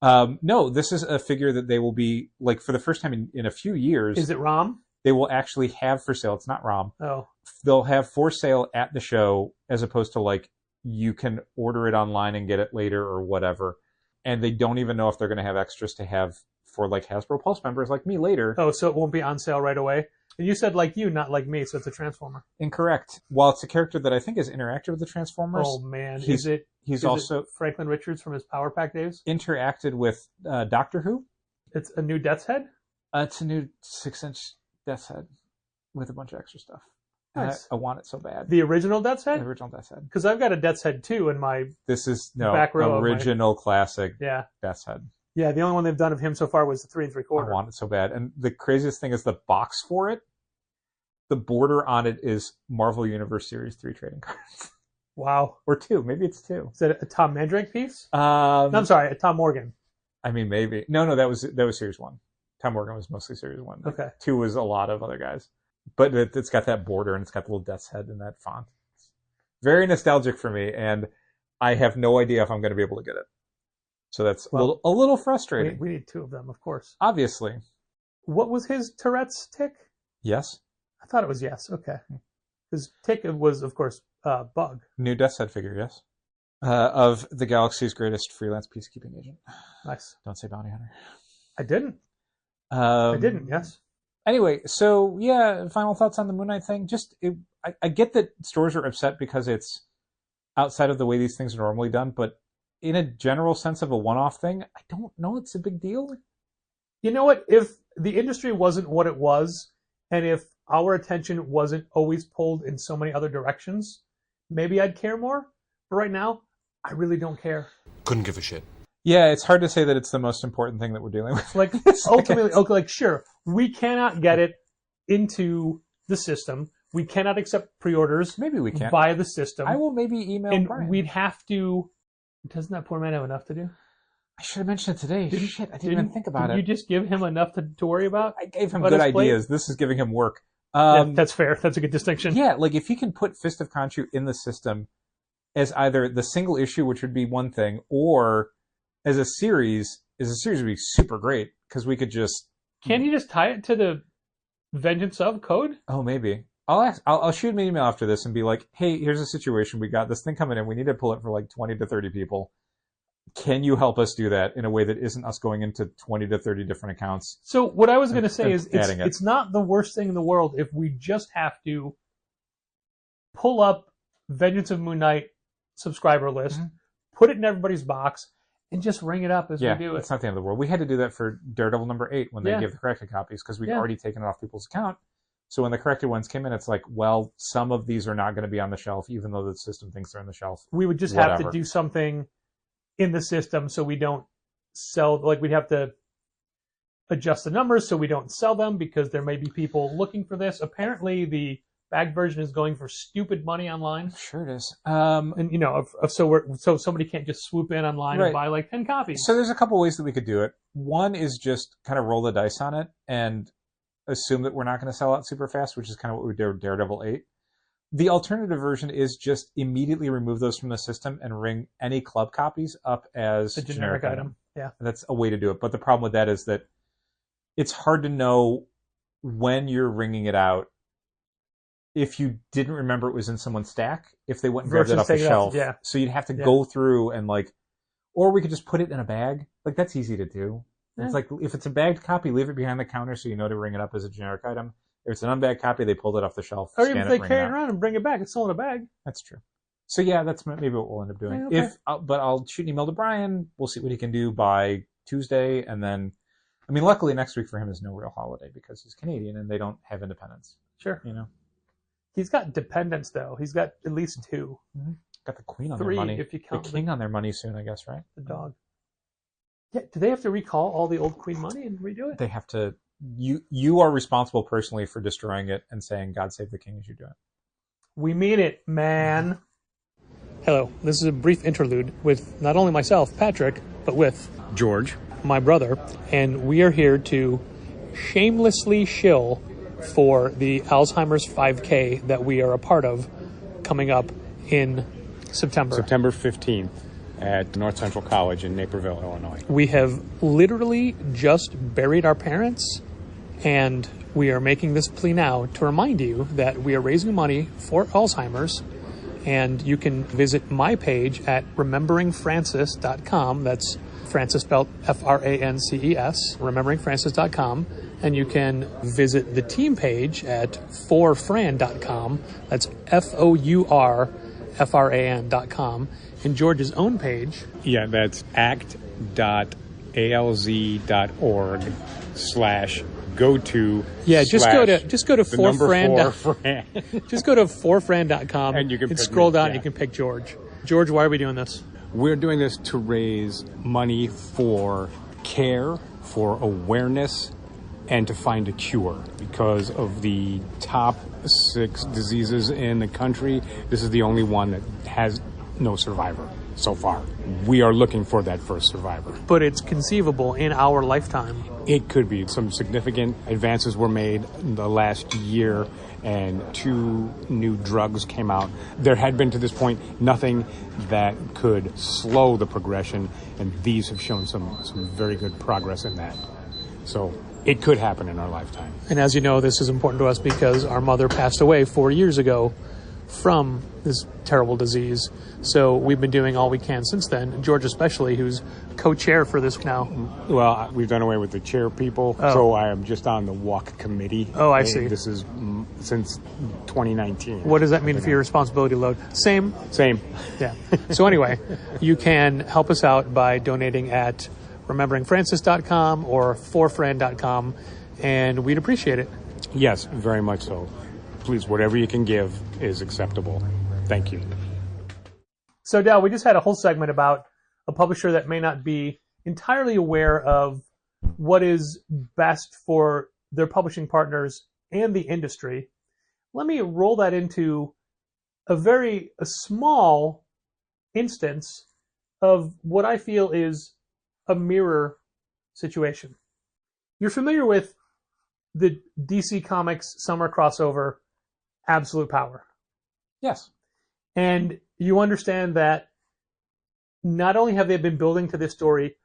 No, this is a figure that they will be, like, for the first time in a few years. Is it ROM? They will actually have for sale. It's not ROM. Oh. They'll have for sale at the show, as opposed to, like, you can order it online and get it later or whatever. And they don't even know if they're going to have extras to have for, like, Hasbro Pulse members like me later. Oh, so it won't be on sale right away? And you said like you, not like me, so it's a Transformer. Incorrect. While it's a character that I think has interacted with the Transformers. Oh, man. He's also Franklin Richards from his Power Pack days? Interacted with Doctor Who. It's a new Death's Head? It's a new 6-inch Death's Head with a bunch of extra stuff. Nice. I want it so bad. The original Death's Head? The original Death's Head. Because I've got a Death's Head too in my back row. Original classic Death's Head. Yeah, the only one they've done of him so far was the 3 3/4. I want it so bad. And the craziest thing is the box for it. The border on it is Marvel Universe Series 3 trading cards. Wow. Or 2. Maybe it's 2. Is that a Tom Mandrake piece? No, I'm sorry, a Tom Morgan. I mean, maybe. No, that was Series 1. Tom Morgan was mostly Series 1. Okay. 2 was a lot of other guys. But it's got that border, and it's got the little Death's Head in that font. It's very nostalgic for me, and I have no idea if I'm going to be able to get it. So that's a little frustrating. We need 2 of them, of course. Obviously. What was his Tourette's tick? Yes. I thought it was yes. Okay. His tick was, of course, Bug. New Death's Head figure, yes. Of the galaxy's greatest freelance peacekeeping agent. Nice. Don't say bounty hunter. I didn't, yes. Anyway, so yeah, final thoughts on the Moon Knight thing. I get that stores are upset because it's outside of the way these things are normally done, but in a general sense of a one-off thing, I don't know it's a big deal. You know what? If the industry wasn't what it was, and if our attention wasn't always pulled in so many other directions, maybe I'd care more. But right now, I really don't care. Couldn't give a shit. Yeah, it's hard to say that it's the most important thing that we're dealing with. Like, ultimately, okay, like, sure, we cannot get it into the system. We cannot accept pre-orders. Maybe we can. Via the system. I will maybe email and Brian. We'd have to... Doesn't that poor man have enough to do? I should have mentioned it today. Shit, I didn't even think about it. You just give him enough to worry about? I gave him about good his plate? ideas. This is giving him work. Yeah, that's fair. That's a good distinction. Yeah, like if he can put Fist of Khonshu in the system as either the single issue, which would be one thing, or as a series would be super great because we could just. Can you just tie it to the Vengeance of code? Oh, maybe. I'll shoot him an email after this and be like, hey, here's a situation. We got this thing coming in. We need to pull it for like 20 to 30 people. Can you help us do that in a way that isn't us going into 20 to 30 different accounts? So what I was going to say is it. it's not the worst thing in the world if we just have to pull up Vengeance of Moon Knight subscriber list, put it in everybody's box, and just ring it up as we do it. It's not the end of the world. We had to do that for Daredevil #8 when they gave the corrected copies because we'd already taken it off people's account. So when the corrected ones came in, it's like, well, some of these are not going to be on the shelf, even though the system thinks they're on the shelf. We would just have to do something in the system so we don't sell, like we'd have to adjust the numbers so we don't sell them because there may be people looking for this. Apparently the bag version is going for stupid money online. Sure it is. And you know, so somebody can't just swoop in online and buy like 10 copies. So there's a couple ways that we could do it. One is just kind of roll the dice on it and assume that we're not going to sell out super fast, which is kind of what we did with Daredevil 8. The alternative version is just immediately remove those from the system and ring any club copies up as a generic item. Yeah. That's a way to do it. But the problem with that is that it's hard to know when you're ringing it out if you didn't remember it was in someone's stack, if they went and grabbed it off the shelf. Yeah. So you'd have to go through and like, or we could just put it in a bag. Like that's easy to do. Yeah. It's like, if it's a bagged copy, leave it behind the counter so you know to ring it up as a generic item. If it's an unbagged copy, they pulled it off the shelf. Or even if they carry it around and bring it back, it's still in a bag. That's true. So yeah, that's maybe what we'll end up doing. Yeah, okay. But I'll shoot an email to Brian. We'll see what he can do by Tuesday, and then, I mean, luckily next week for him is no real holiday because he's Canadian and they don't have independence. Sure. You know, he's got dependents though. He's got at least 2. Mm-hmm. Got the Queen on 3, their money. if you count the King on their money soon, I guess, right? The dog. Yeah. Do they have to recall all the old Queen money and redo it? They have to. You are responsible personally for destroying it and saying, God save the king as you do it. We mean it, man. Hello, this is a brief interlude with not only myself, Patrick, but with George, my brother, and we are here to shamelessly shill for the Alzheimer's 5K that we are a part of coming up in September. September 15th at North Central College in Naperville, Illinois. We have literally just buried our parents, and we are making this plea now to remind you that we are raising money for Alzheimer's, and you can visit my page at rememberingfrancis.com. That's Francis spelled Frances, rememberingfrancis.com. And you can visit the team page at forfran.com. That's FOURFRAN.com. And George's own page. Yeah, that's act.alz.org/go-to. Yeah, just go to forfran. Just go to forfran.com and you can scroll down and you can pick George. George, why are we doing this? We're doing this to raise money for care, for awareness, and to find a cure. Because of the top 6 diseases in the country, this is the only one that has no survivor so far. We are looking for that first survivor. But it's conceivable in our lifetime. It could be. Some significant advances were made in the last year, and 2 new drugs came out. There had been to this point nothing that could slow the progression, and these have shown some very good progress in that. So it could happen in our lifetime. And as you know, this is important to us because our mother passed away 4 years ago from this terrible disease. So we've been doing all we can since then. George especially, who's co-chair for this now. Well, we've done away with the chair people, so I am just on the walk committee. Oh, I see. This is since 2019. What does that mean for your responsibility load? Same. Yeah. So anyway, you can help us out by donating at rememberingfrancis.com or forfran.com, and we'd appreciate it. Yes, very much so. Please, whatever you can give is acceptable. Thank you. So, Dal, we just had a whole segment about a publisher that may not be entirely aware of what is best for their publishing partners and the industry. Let me roll that into a small instance of what I feel is a mirror situation. You're familiar with the DC Comics summer crossover, Absolute Power. Yes. And you understand that not only have they been building to this story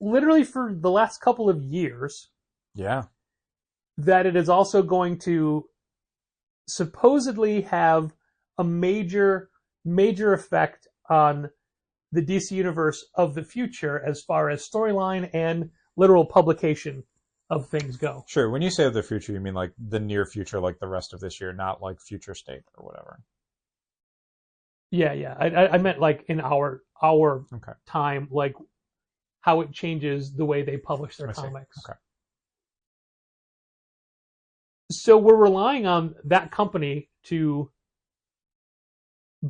literally for the last couple of years, Yeah. that it is also going to supposedly have a major effect on the DC universe of the future as far as storyline and literal publication of things go. Sure. When you say of the future, you mean like the near future, like the rest of this year, not like future state or whatever. Yeah. I meant like in our Okay. time, like how it changes the way they publish their comics. Okay. So we're relying on that company to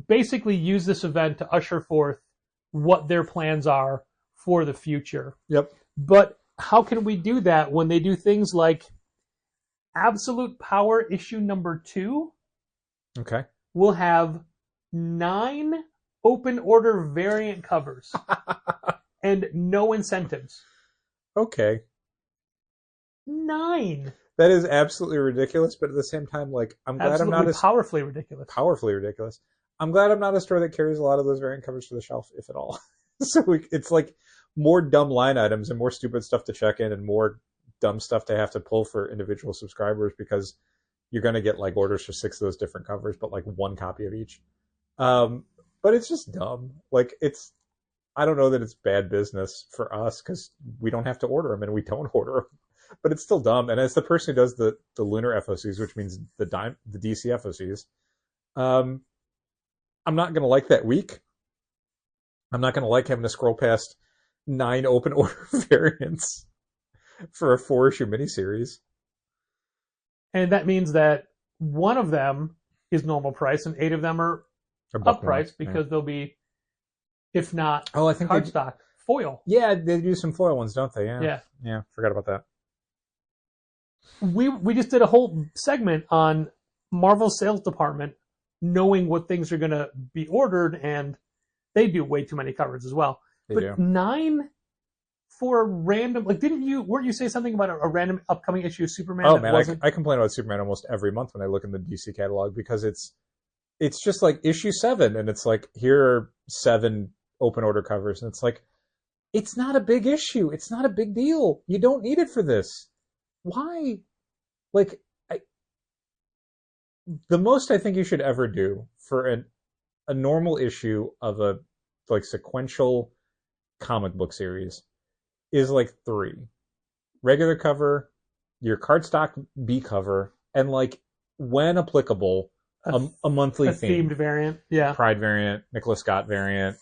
basically use this event to usher forth what their plans are for the future. Yep. But how can we do that when they do things like Absolute Power issue number 2 Okay. will have 9 open order variant covers and no incentives. Okay. 9. That is absolutely ridiculous, but at the same time, like, I'm glad Absolutely I'm not as powerfully ridiculous. powerfully ridiculous. I'm glad I'm not a store that carries a lot of those variant covers to the shelf, if at all. So it's like more dumb line items and more stupid stuff to check in and more dumb stuff to have to pull for individual subscribers because you're going to get like orders for 6 of those different covers, but like 1 copy of each. But it's just dumb. Like I don't know that it's bad business for us because we don't have to order them and we don't order them. But it's still dumb. And as the person who does the lunar FOCs, which means the DC FOCs, I'm not going to like that week. I'm not going to like having to scroll past 9 open order variants for a 4-issue miniseries. And that means that one of them is normal price and 8 of them are up price because they'll be, if not I think cardstock, foil. Yeah, they do some foil ones, don't they? Yeah. Forgot about that. We just did a whole segment on Marvel's sales department knowing what things are going to be ordered, and they do way too many covers as well. They do. 9 for a random, like, weren't you say something about a random upcoming issue of Superman? Oh man, I complain about Superman almost every month when I look in the DC catalog because it's just like issue 7 and it's like, here are 7 open order covers and it's like, it's not a big issue. It's not a big deal. You don't need it for this. Why? Like, the most I think you should ever do for a normal issue of a like sequential comic book series is like 3. Regular cover, your cardstock B cover, and like, when applicable, a monthly theme. Themed variant, yeah. Pride variant, Nicholas Scott variant,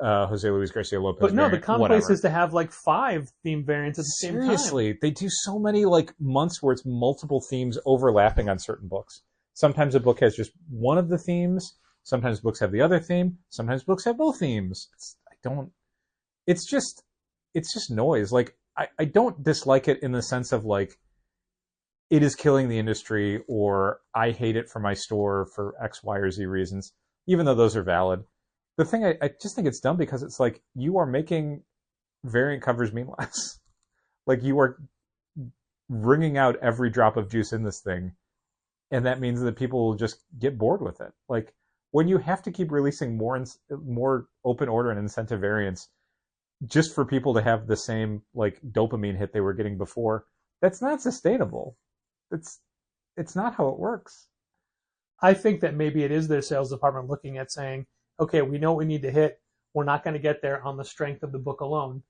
Jose Luis Garcia Lopez But no, variant, the commonplace is to have like 5 themed variants at the same time. Seriously, they do so many like months where it's multiple themes overlapping on certain books. Sometimes a book has just one of the themes. Sometimes books have the other theme. Sometimes books have both themes. It's just noise. Like, I don't dislike it in the sense of like, it is killing the industry or I hate it for my store for X, Y, or Z reasons, even though those are valid. The thing, I just think it's dumb because it's like, you are making variant covers mean less. Like, you are wringing out every drop of juice in this thing. And that means that people will just get bored with it. Like, when you have to keep releasing more open order and incentive variants just for people to have the same like dopamine hit they were getting before, that's not sustainable. It's not how it works. I think that maybe it is their sales department looking at saying, okay, we know what we need to hit. We're not going to get there on the strength of the book alone.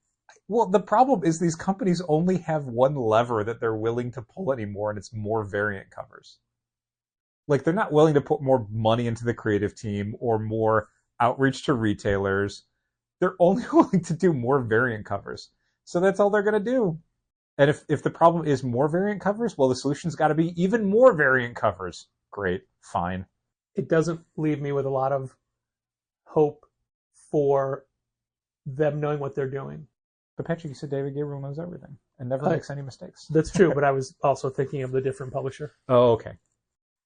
Well, the problem is these companies only have one lever that they're willing to pull anymore, and it's more variant covers. Like, they're not willing to put more money into the creative team or more outreach to retailers. They're only willing to do more variant covers. So that's all they're going to do. And if the problem is more variant covers, well, the solution's got to be even more variant covers. Great. Fine. It doesn't leave me with a lot of hope for them knowing what they're doing. But Patrick, you said David Gabriel knows everything and never makes any mistakes. That's true, but I was also thinking of the different publisher. Oh, okay.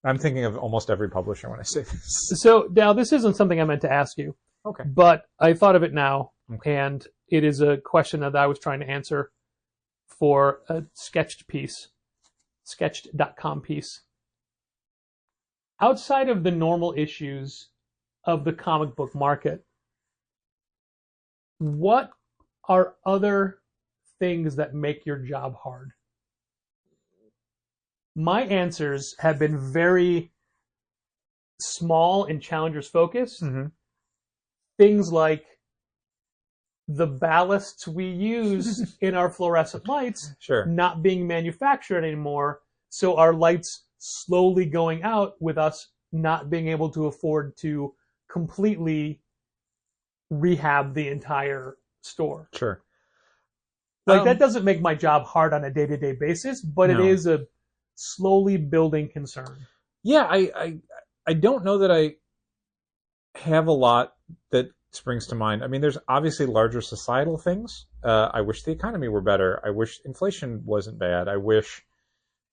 I'm thinking of almost every publisher when I say this. So now this isn't something I meant to ask you. Okay. But I thought of it now, and it is a question that I was trying to answer for a sketched.com piece. Outside of the normal issues of the comic book market, what are other things that make your job hard? My answers have been very small and challengers focused. Mm-hmm. Things like the ballasts we use in our fluorescent lights Sure. not being manufactured anymore, so our lights slowly going out with us not being able to afford to completely rehab the entire store. Sure. Like, that doesn't make my job hard on a day-to-day basis, but No. it is a slowly building concern. Yeah, I don't know that I have a lot that springs to mind. I mean, there's obviously larger societal things. I wish the economy were better. I wish inflation wasn't bad. I wish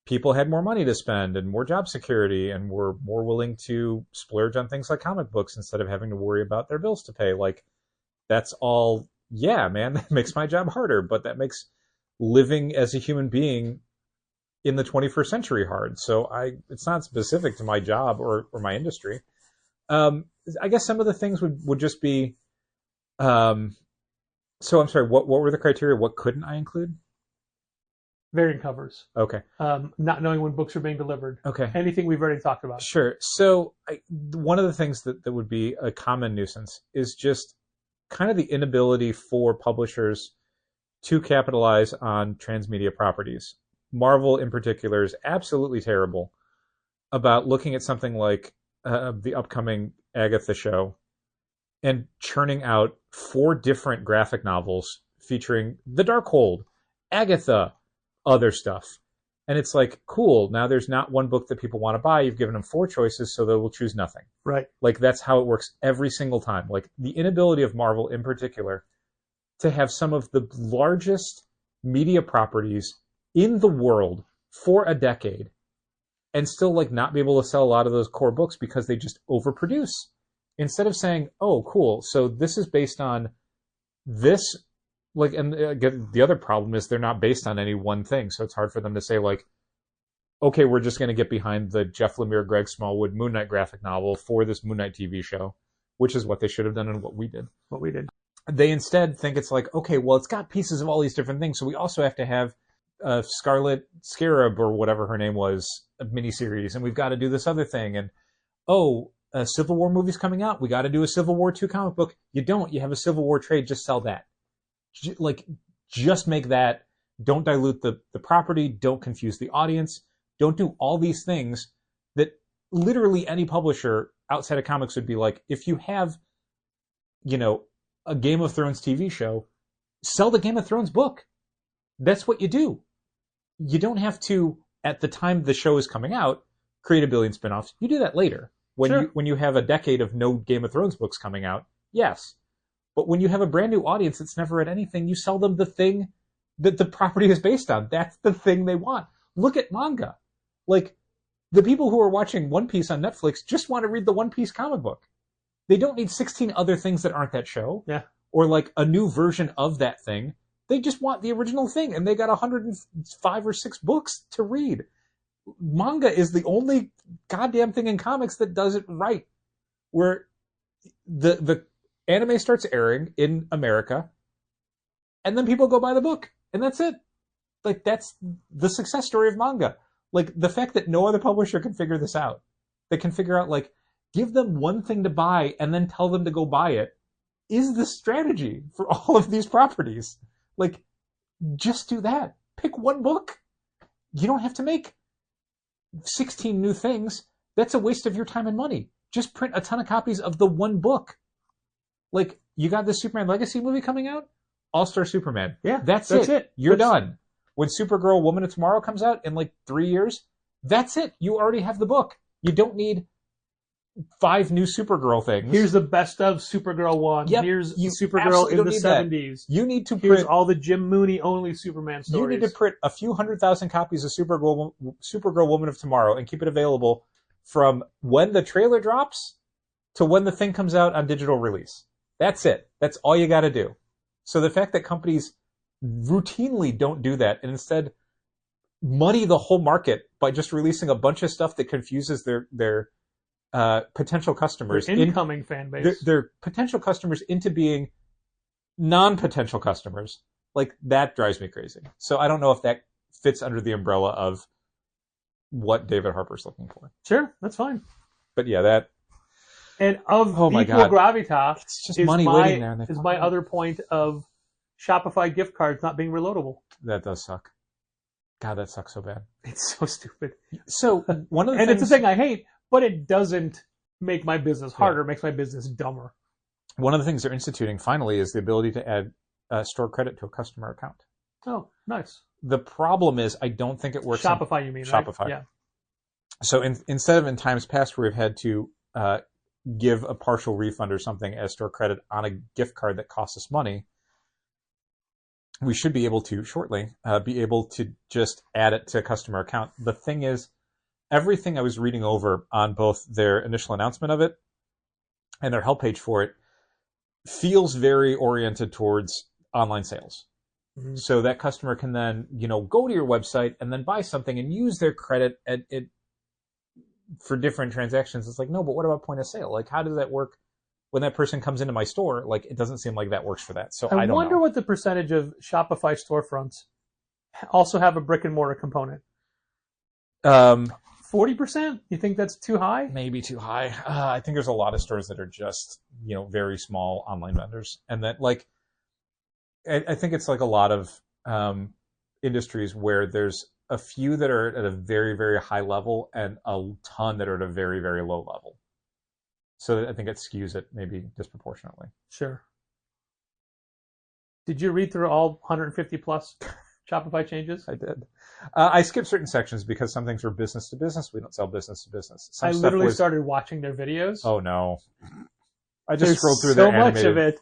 people had more money to spend and more job security and were more willing to splurge on things like comic books instead of having to worry about their bills to pay. Like, that's all, yeah, man, that makes my job harder, but that makes living as a human being in the 21st century hard. So it's not specific to my job or my industry. I guess some of the things would just be, so I'm sorry, what were the criteria? What couldn't I include? Variant covers. Okay. Not knowing when books are being delivered. Okay. Anything we've already talked about. Sure. So one of the things that would be a common nuisance is just kind of the inability for publishers to capitalize on transmedia properties. Marvel in particular is absolutely terrible about looking at something like the upcoming Agatha show and churning out 4 different graphic novels featuring the Darkhold, Agatha, other stuff. And it's like, cool, now there's not one book that people want to buy. You've given them 4 choices, so they will choose nothing. Right. Like, that's how it works every single time. Like, the inability of Marvel in particular to have some of the largest media properties in the world for a decade and still, like, not be able to sell a lot of those core books because they just overproduce. Instead of saying, oh, cool, so this is based on this, like, and the other problem is they're not based on any one thing, so it's hard for them to say, like, okay, we're just going to get behind the Jeff Lemire, Greg Smallwood Moon Knight graphic novel for this Moon Knight TV show, which is what they should have done and what we did. They instead think it's like, okay, well, it's got pieces of all these different things, so we also have to have Scarlet Scarab, or whatever her name was, a miniseries, and we've got to do this other thing, and, oh, a Civil War movie's coming out, we got to do a Civil War 2 comic book. You don't. You have a Civil War trade, just sell that. Like, just make that. Don't dilute the property. Don't confuse the audience. Don't do all these things that literally any publisher outside of comics would be like, if you have, you know, a Game of Thrones TV show, sell the Game of Thrones book. That's what you do. You don't have to, at the time the show is coming out, create a billion spinoffs. You do that later. When you have a decade of no Game of Thrones books coming out, yes. But when you have a brand new audience that's never read anything, you sell them the thing that the property is based on. That's the thing they want. Look at manga. Like, the people who are watching One Piece on Netflix just want to read the One Piece comic book. They don't need 16 other things that aren't that show. Yeah. Or like a new version of that thing. They just want the original thing, and they got 105 or 6 books to read. Manga is the only goddamn thing in comics that does it right. Where the anime starts airing in America, and then people go buy the book, and that's it. Like, that's the success story of manga. Like, the fact that no other publisher can figure this out. They can figure out, like, give them one thing to buy and then tell them to go buy it, is the strategy for all of these properties. Like, just do that. Pick one book. You don't have to make 16 new things. That's a waste of your time and money. Just print a ton of copies of the one book. Like, you got this Superman Legacy movie coming out? All-Star Superman. Yeah, that's it. You're done. When Supergirl Woman of Tomorrow comes out in like 3 years, that's it. You already have the book. You don't need 5 new Supergirl things. Here's the best of Supergirl 1. Yep. Here's Supergirl in the 70s. You need to Here's print all the Jim Mooney only Superman stories. You need to print a few 100,000 copies of Supergirl Woman of Tomorrow and keep it available from when the trailer drops to when the thing comes out on digital release. That's it. That's all you got to do. So the fact that companies routinely don't do that and instead muddy the whole market by just releasing a bunch of stuff that confuses their potential customers, Their incoming fan base, their potential customers into being non-potential customers, like that drives me crazy. So I don't know if that fits under the umbrella of what David Harper's looking for. Sure, that's fine. But yeah, that. And of Oh my equal God. gravitas It's just money waiting there. And is my other point of Shopify gift cards not being reloadable. That does suck. God, that sucks so bad. It's so stupid. So one of the and things, it's a thing I hate, but it doesn't make my business harder. It makes my business dumber. one of the things they're instituting finally is the ability to add store credit to a customer account. Oh, nice. The problem is I don't think it works. Shopify, you mean? Shopify. Right? Yeah. So instead of in times past where we've had to give a partial refund or something as store credit on a gift card that costs us money, we should be able to shortly be able to just add it to a customer account. The thing is, everything I was reading over on both their initial announcement of it and their help page for it feels very oriented towards online sales. Mm-hmm. So that customer can then, go to your website and then buy something and use their credit for different transactions. It's like, no, but what about point of sale? Like, how does that work when that person comes into my store? Like, it doesn't seem like that works for that. So I don't wonder know. what the percentage of Shopify storefronts also have a brick and mortar component. 40%? You think that's too high? Maybe too high. I think there's a lot of stores that are just, very small online vendors. And that, like, I think it's like a lot of industries where there's a few that are at a very, very high level and a ton that are at a very, very low level. So I think it skews it maybe disproportionately. Sure. Did you read through all 150 plus Shopify changes? I did. I skipped certain sections because some things were business to business. We don't sell business to business. I literally started watching their videos. Oh no! I just There's scrolled through so their much animated.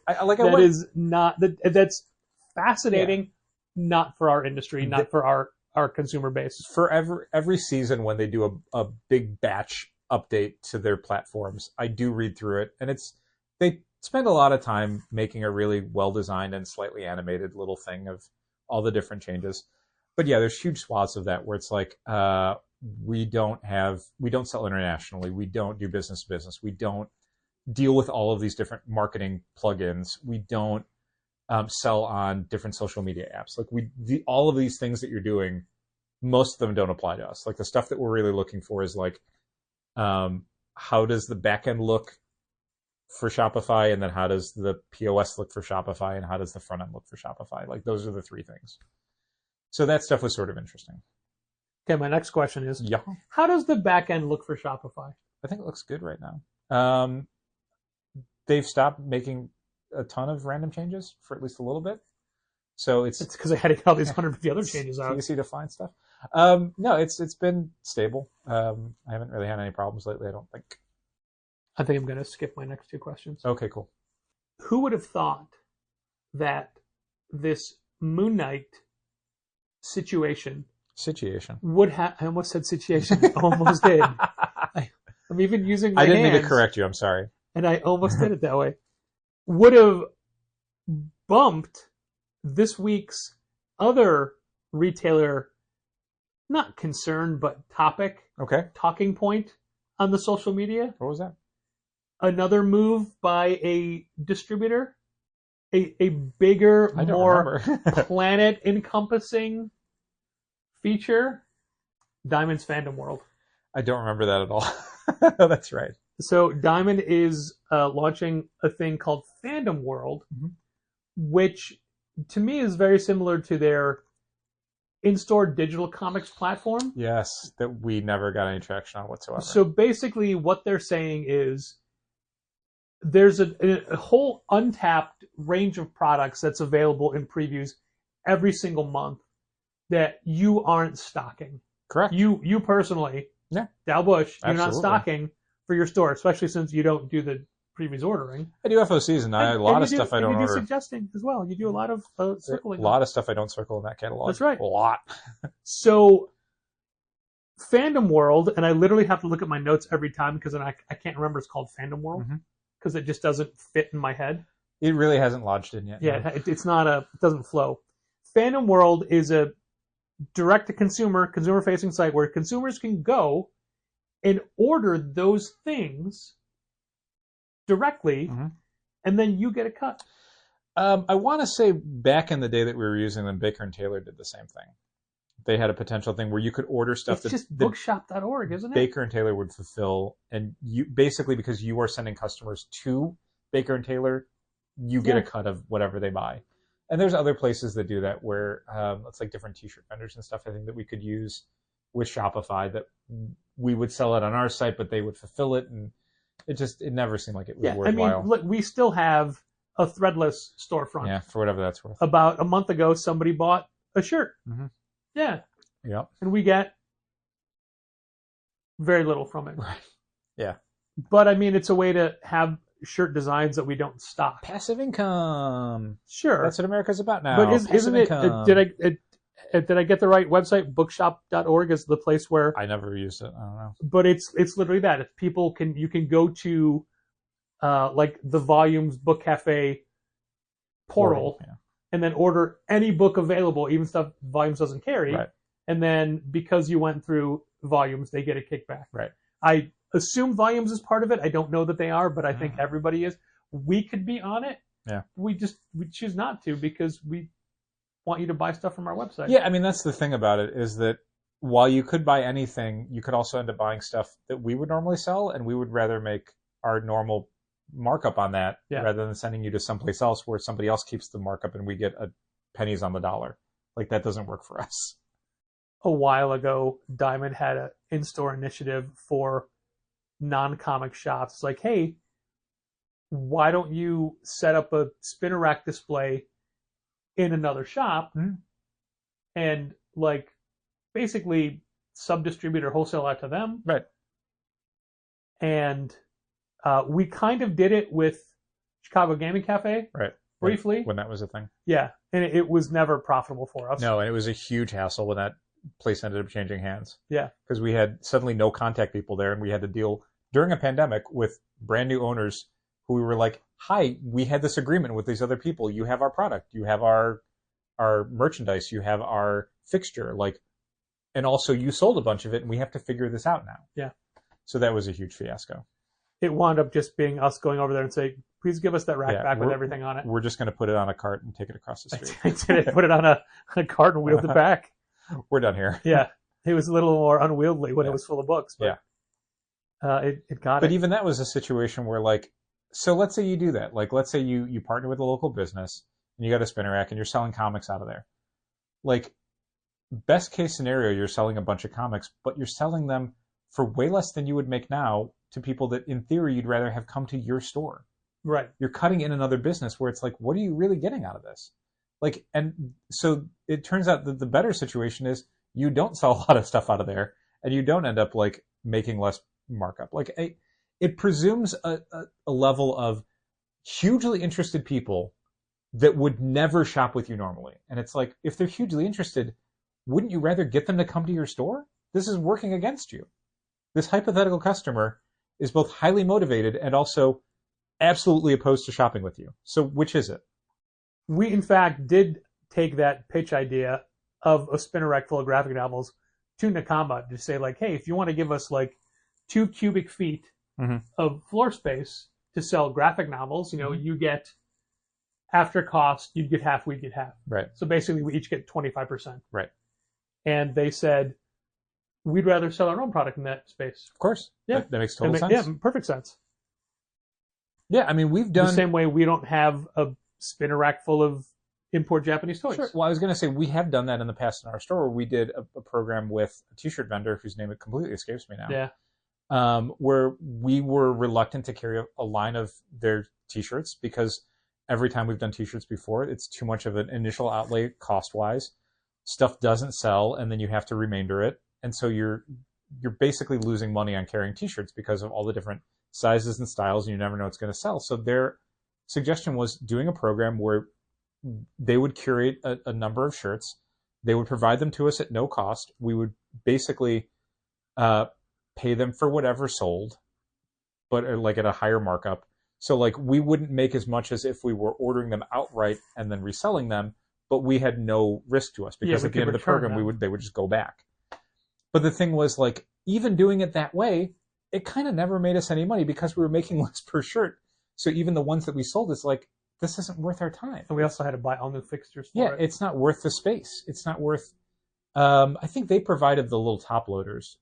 of it. That's fascinating. Yeah. Not for our industry, not for our consumer base. For every season when they do a big batch update to their platforms, I do read through it, and they spend a lot of time making a really well designed and slightly animated little thing of all the different changes. But yeah, there's huge swaths of that where it's like, we don't sell internationally. We don't do business to business. We don't deal with all of these different marketing plugins. We don't sell on different social media apps. Like all of these things that you're doing, most of them don't apply to us. Like the stuff that we're really looking for is like, how does the back end look for Shopify? And then how does the POS look for Shopify? And how does the front end look for Shopify? Like those are the three things. So that stuff was sort of interesting. Okay, my next question is, how does the back end look for Shopify? I think it looks good right now. They've stopped making a ton of random changes for at least a little bit. So it's because I had to get all these 150 other changes out. Easy to find stuff. No, it's been stable. I haven't really had any problems lately, I don't think. I think I'm going to skip my next two questions. Okay, cool. Who would have thought that this Moon Knight situation would have... I almost said situation. I almost did. I'm even using my hands. I didn't mean to correct you. I'm sorry. And I almost did it that way. Would have bumped this week's other retailer, not concern, but topic, talking point on the social media. What was that? Another move by a distributor, a bigger, more planet-encompassing feature, Diamond's Fandomworld. I don't remember that at all. That's right. So Diamond is launching a thing called Fandomworld, which to me is very similar to their in-store digital comics platform. Yes, that we never got any traction on whatsoever. So basically what they're saying is there's a whole untapped range of products that's available in previews every single month that you aren't stocking. Correct. You personally, Dal Bush, you're not stocking for your store, especially since you don't do the previews ordering. I do FOCs, and a lot of stuff I don't order. You do suggesting as well. You do a lot of circling. A lot of stuff I don't circle in that catalog. That's right. A lot. So Fandomworld, and I literally have to look at my notes every time because then I can't remember it's called Fandomworld because it just doesn't fit in my head. It really hasn't lodged in yet. Yeah, no. it's not it doesn't flow. Fandomworld is a direct-to-consumer, consumer-facing site where consumers can go and order those things directly, and then you get a cut. I want to say back in the day that we were using them, Baker and Taylor did the same thing. They had a potential thing where you could order stuff It's just bookshop.org, isn't it? Baker and Taylor would fulfill, and you basically, because you are sending customers to Baker and Taylor, you get a cut of whatever they buy. And there's other places that do that where it's like different t-shirt vendors and stuff, I think, that we could use with Shopify, that we would sell it on our site, but they would fulfill it, and it never seemed like it was worthwhile. I mean, look, we still have a threadless storefront. Yeah, for whatever that's worth. About a month ago, somebody bought a shirt. Yeah. Yep. And we get very little from it. Right. Yeah. But I mean, it's a way to have shirt designs that we don't stock. Passive income. Sure. That's what America's about now. But isn't it, did I get the right website? Bookshop.org is the place where... I never used it. I don't know. But it's literally that. If you can go to like the Volumes Book Cafe portal and then order any book available, even stuff Volumes doesn't carry. Right. And then because you went through Volumes, they get a kickback. Right. I assume Volumes is part of it. I don't know that they are, but I think everybody is. We could be on it. Yeah. We choose not to because we want you to buy stuff from our website. Yeah, I mean, that's the thing about it, is that while you could buy anything, you could also end up buying stuff that we would normally sell, and we would rather make our normal markup on that rather than sending you to someplace else where somebody else keeps the markup and we get pennies on the dollar. Like, that doesn't work for us. A while ago, Diamond had an in-store initiative for non-comic shops. It's like, hey, why don't you set up a spinner rack display in another shop and like basically sub-distribute or wholesale out to them? Right. And we kind of did it with Chicago Gaming Cafe, right? Briefly, when that was a thing. Yeah, and it was never profitable for us. No, and it was a huge hassle when that place ended up changing hands. Yeah, because we had suddenly no contact people there, and we had to deal during a pandemic with brand new owners who we were like, "Hi, we had this agreement with these other people. You have our product, you have our merchandise, you have our fixture, like, and also you sold a bunch of it, and we have to figure this out now." Yeah. So that was a huge fiasco. It wound up just being us going over there and saying, please give us that rack back with everything on it. We're just going to put it on a cart and take it across the street. I did it, put it on a cart and wheeled it back. We're done here. Yeah. It was a little more unwieldy when it was full of books. But, it got it. But even that was a situation where, like, so let's say you do that. Like, let's say you partner with a local business and you got a spinner rack and you're selling comics out of there. Like, best case scenario, you're selling a bunch of comics, but you're selling them for way less than you would make now to people that, in theory, you'd rather have come to your store. Right. You're cutting in another business where it's like, what are you really getting out of this? Like, and so it turns out that the better situation is you don't sell a lot of stuff out of there, and you don't end up like making less markup. Like, it presumes a level of hugely interested people that would never shop with you normally. And it's like, if they're hugely interested, wouldn't you rather get them to come to your store? This is working against you. This hypothetical customer is both highly motivated and also absolutely opposed to shopping with you. So which is it? We, in fact, did take that pitch idea of a spinner rack full of graphic novels to Nakama to say, like, hey, if you want to give us like 2 cubic feet of floor space to sell graphic novels, you know, you get, after cost, you'd get half, we'd get half. Right. So basically we each get 25%. Right. And they said, we'd rather sell our own product in that space. Of course. Yeah. That makes total sense. Yeah, perfect sense. Yeah, I mean, we've done... The same way we don't have a spinner rack full of import Japanese toys. Sure. Well, I was going to say, we have done that in the past in our store, where we did a program with a t-shirt vendor whose name it completely escapes me now. Yeah. Where we were reluctant to carry a line of their t-shirts because every time we've done t-shirts before, it's too much of an initial outlay cost-wise. Stuff doesn't sell, and then you have to remainder it. And so you're basically losing money on carrying t-shirts because of all the different sizes and styles, and you never know what's going to sell. So their suggestion was doing a program where they would curate a number of shirts. They would provide them to us at no cost. We would basically pay them for whatever sold, but like at a higher markup. So like we wouldn't make as much as if we were ordering them outright and then reselling them, but we had no risk to us because at the end of the program they would just go back. But the thing was, like, even doing it that way, it kind of never made us any money because we were making less per shirt. So even the ones that we sold, it's like, this isn't worth our time. And we also had to buy all new fixtures for it. It's not worth the space. It's not worth... I think they provided the little top loaders,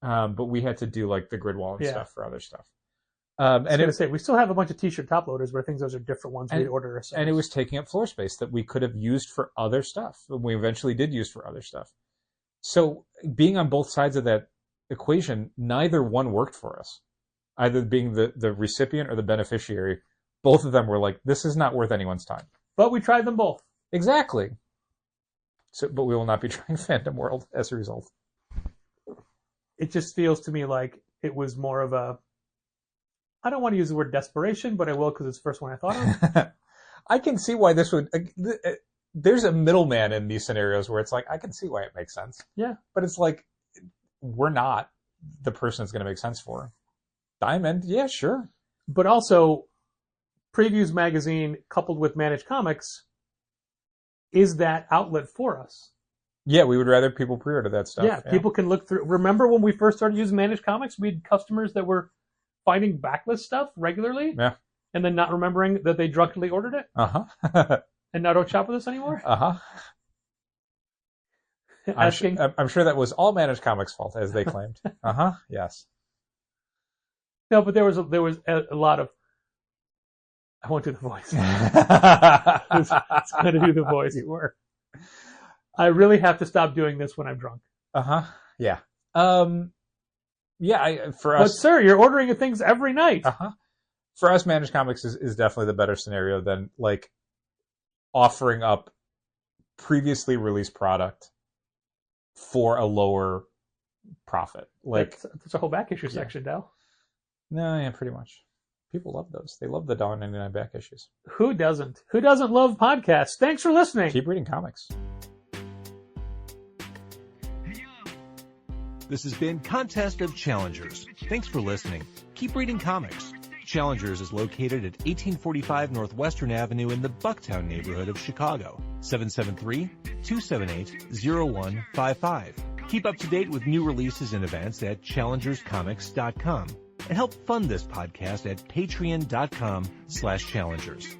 but we had to do like the grid wall and stuff for other stuff. We still have a bunch of t-shirt top loaders, but I think those are different ones we'd order ourselves. And it was taking up floor space that we could have used for other stuff. We eventually did use for other stuff. So being on both sides of that equation, neither one worked for us. Either being the recipient or the beneficiary, both of them were like, this is not worth anyone's time. But we tried them both. Exactly. So, but we will not be trying Fandomworld as a result. It just feels to me like it was more of a, I don't want to use the word desperation, but I will because it's the first one I thought of. I can see why this would... There's a middleman in these scenarios where it's like, I can see why it makes sense. Yeah. But it's like, we're not the person it's going to make sense for. Diamond, yeah, sure. But also, Previews Magazine coupled with Managed Comics is that outlet for us. Yeah, we would rather people pre-order that stuff. Yeah, people can look through. Remember when we first started using Managed Comics, we had customers that were finding backlist stuff regularly and then not remembering that they drunkenly ordered it. And now don't shop with us anymore? Asking. I'm sure that was all Managed Comics' fault, as they claimed. Yes. No, but there was a lot of... I won't do the voice. It's going to do the voice. You were. I really have to stop doing this when I'm drunk. Yeah. For us... But sir, you're ordering things every night. For us, Managed Comics is definitely the better scenario than, like, offering up previously released product for a lower profit. Like that's a whole back issue section now. No, yeah, pretty much. People love those. They love the $1.99 back issues. Who doesn't? Who doesn't love podcasts? Thanks for listening. Keep reading comics. This has been Contest of Challengers. Thanks for listening. Keep reading comics. Challengers is located at 1845 Northwestern Avenue in the Bucktown neighborhood of Chicago. 773-278-0155. Keep up to date with new releases and events at challengerscomics.com. And help fund this podcast at patreon.com/challengers.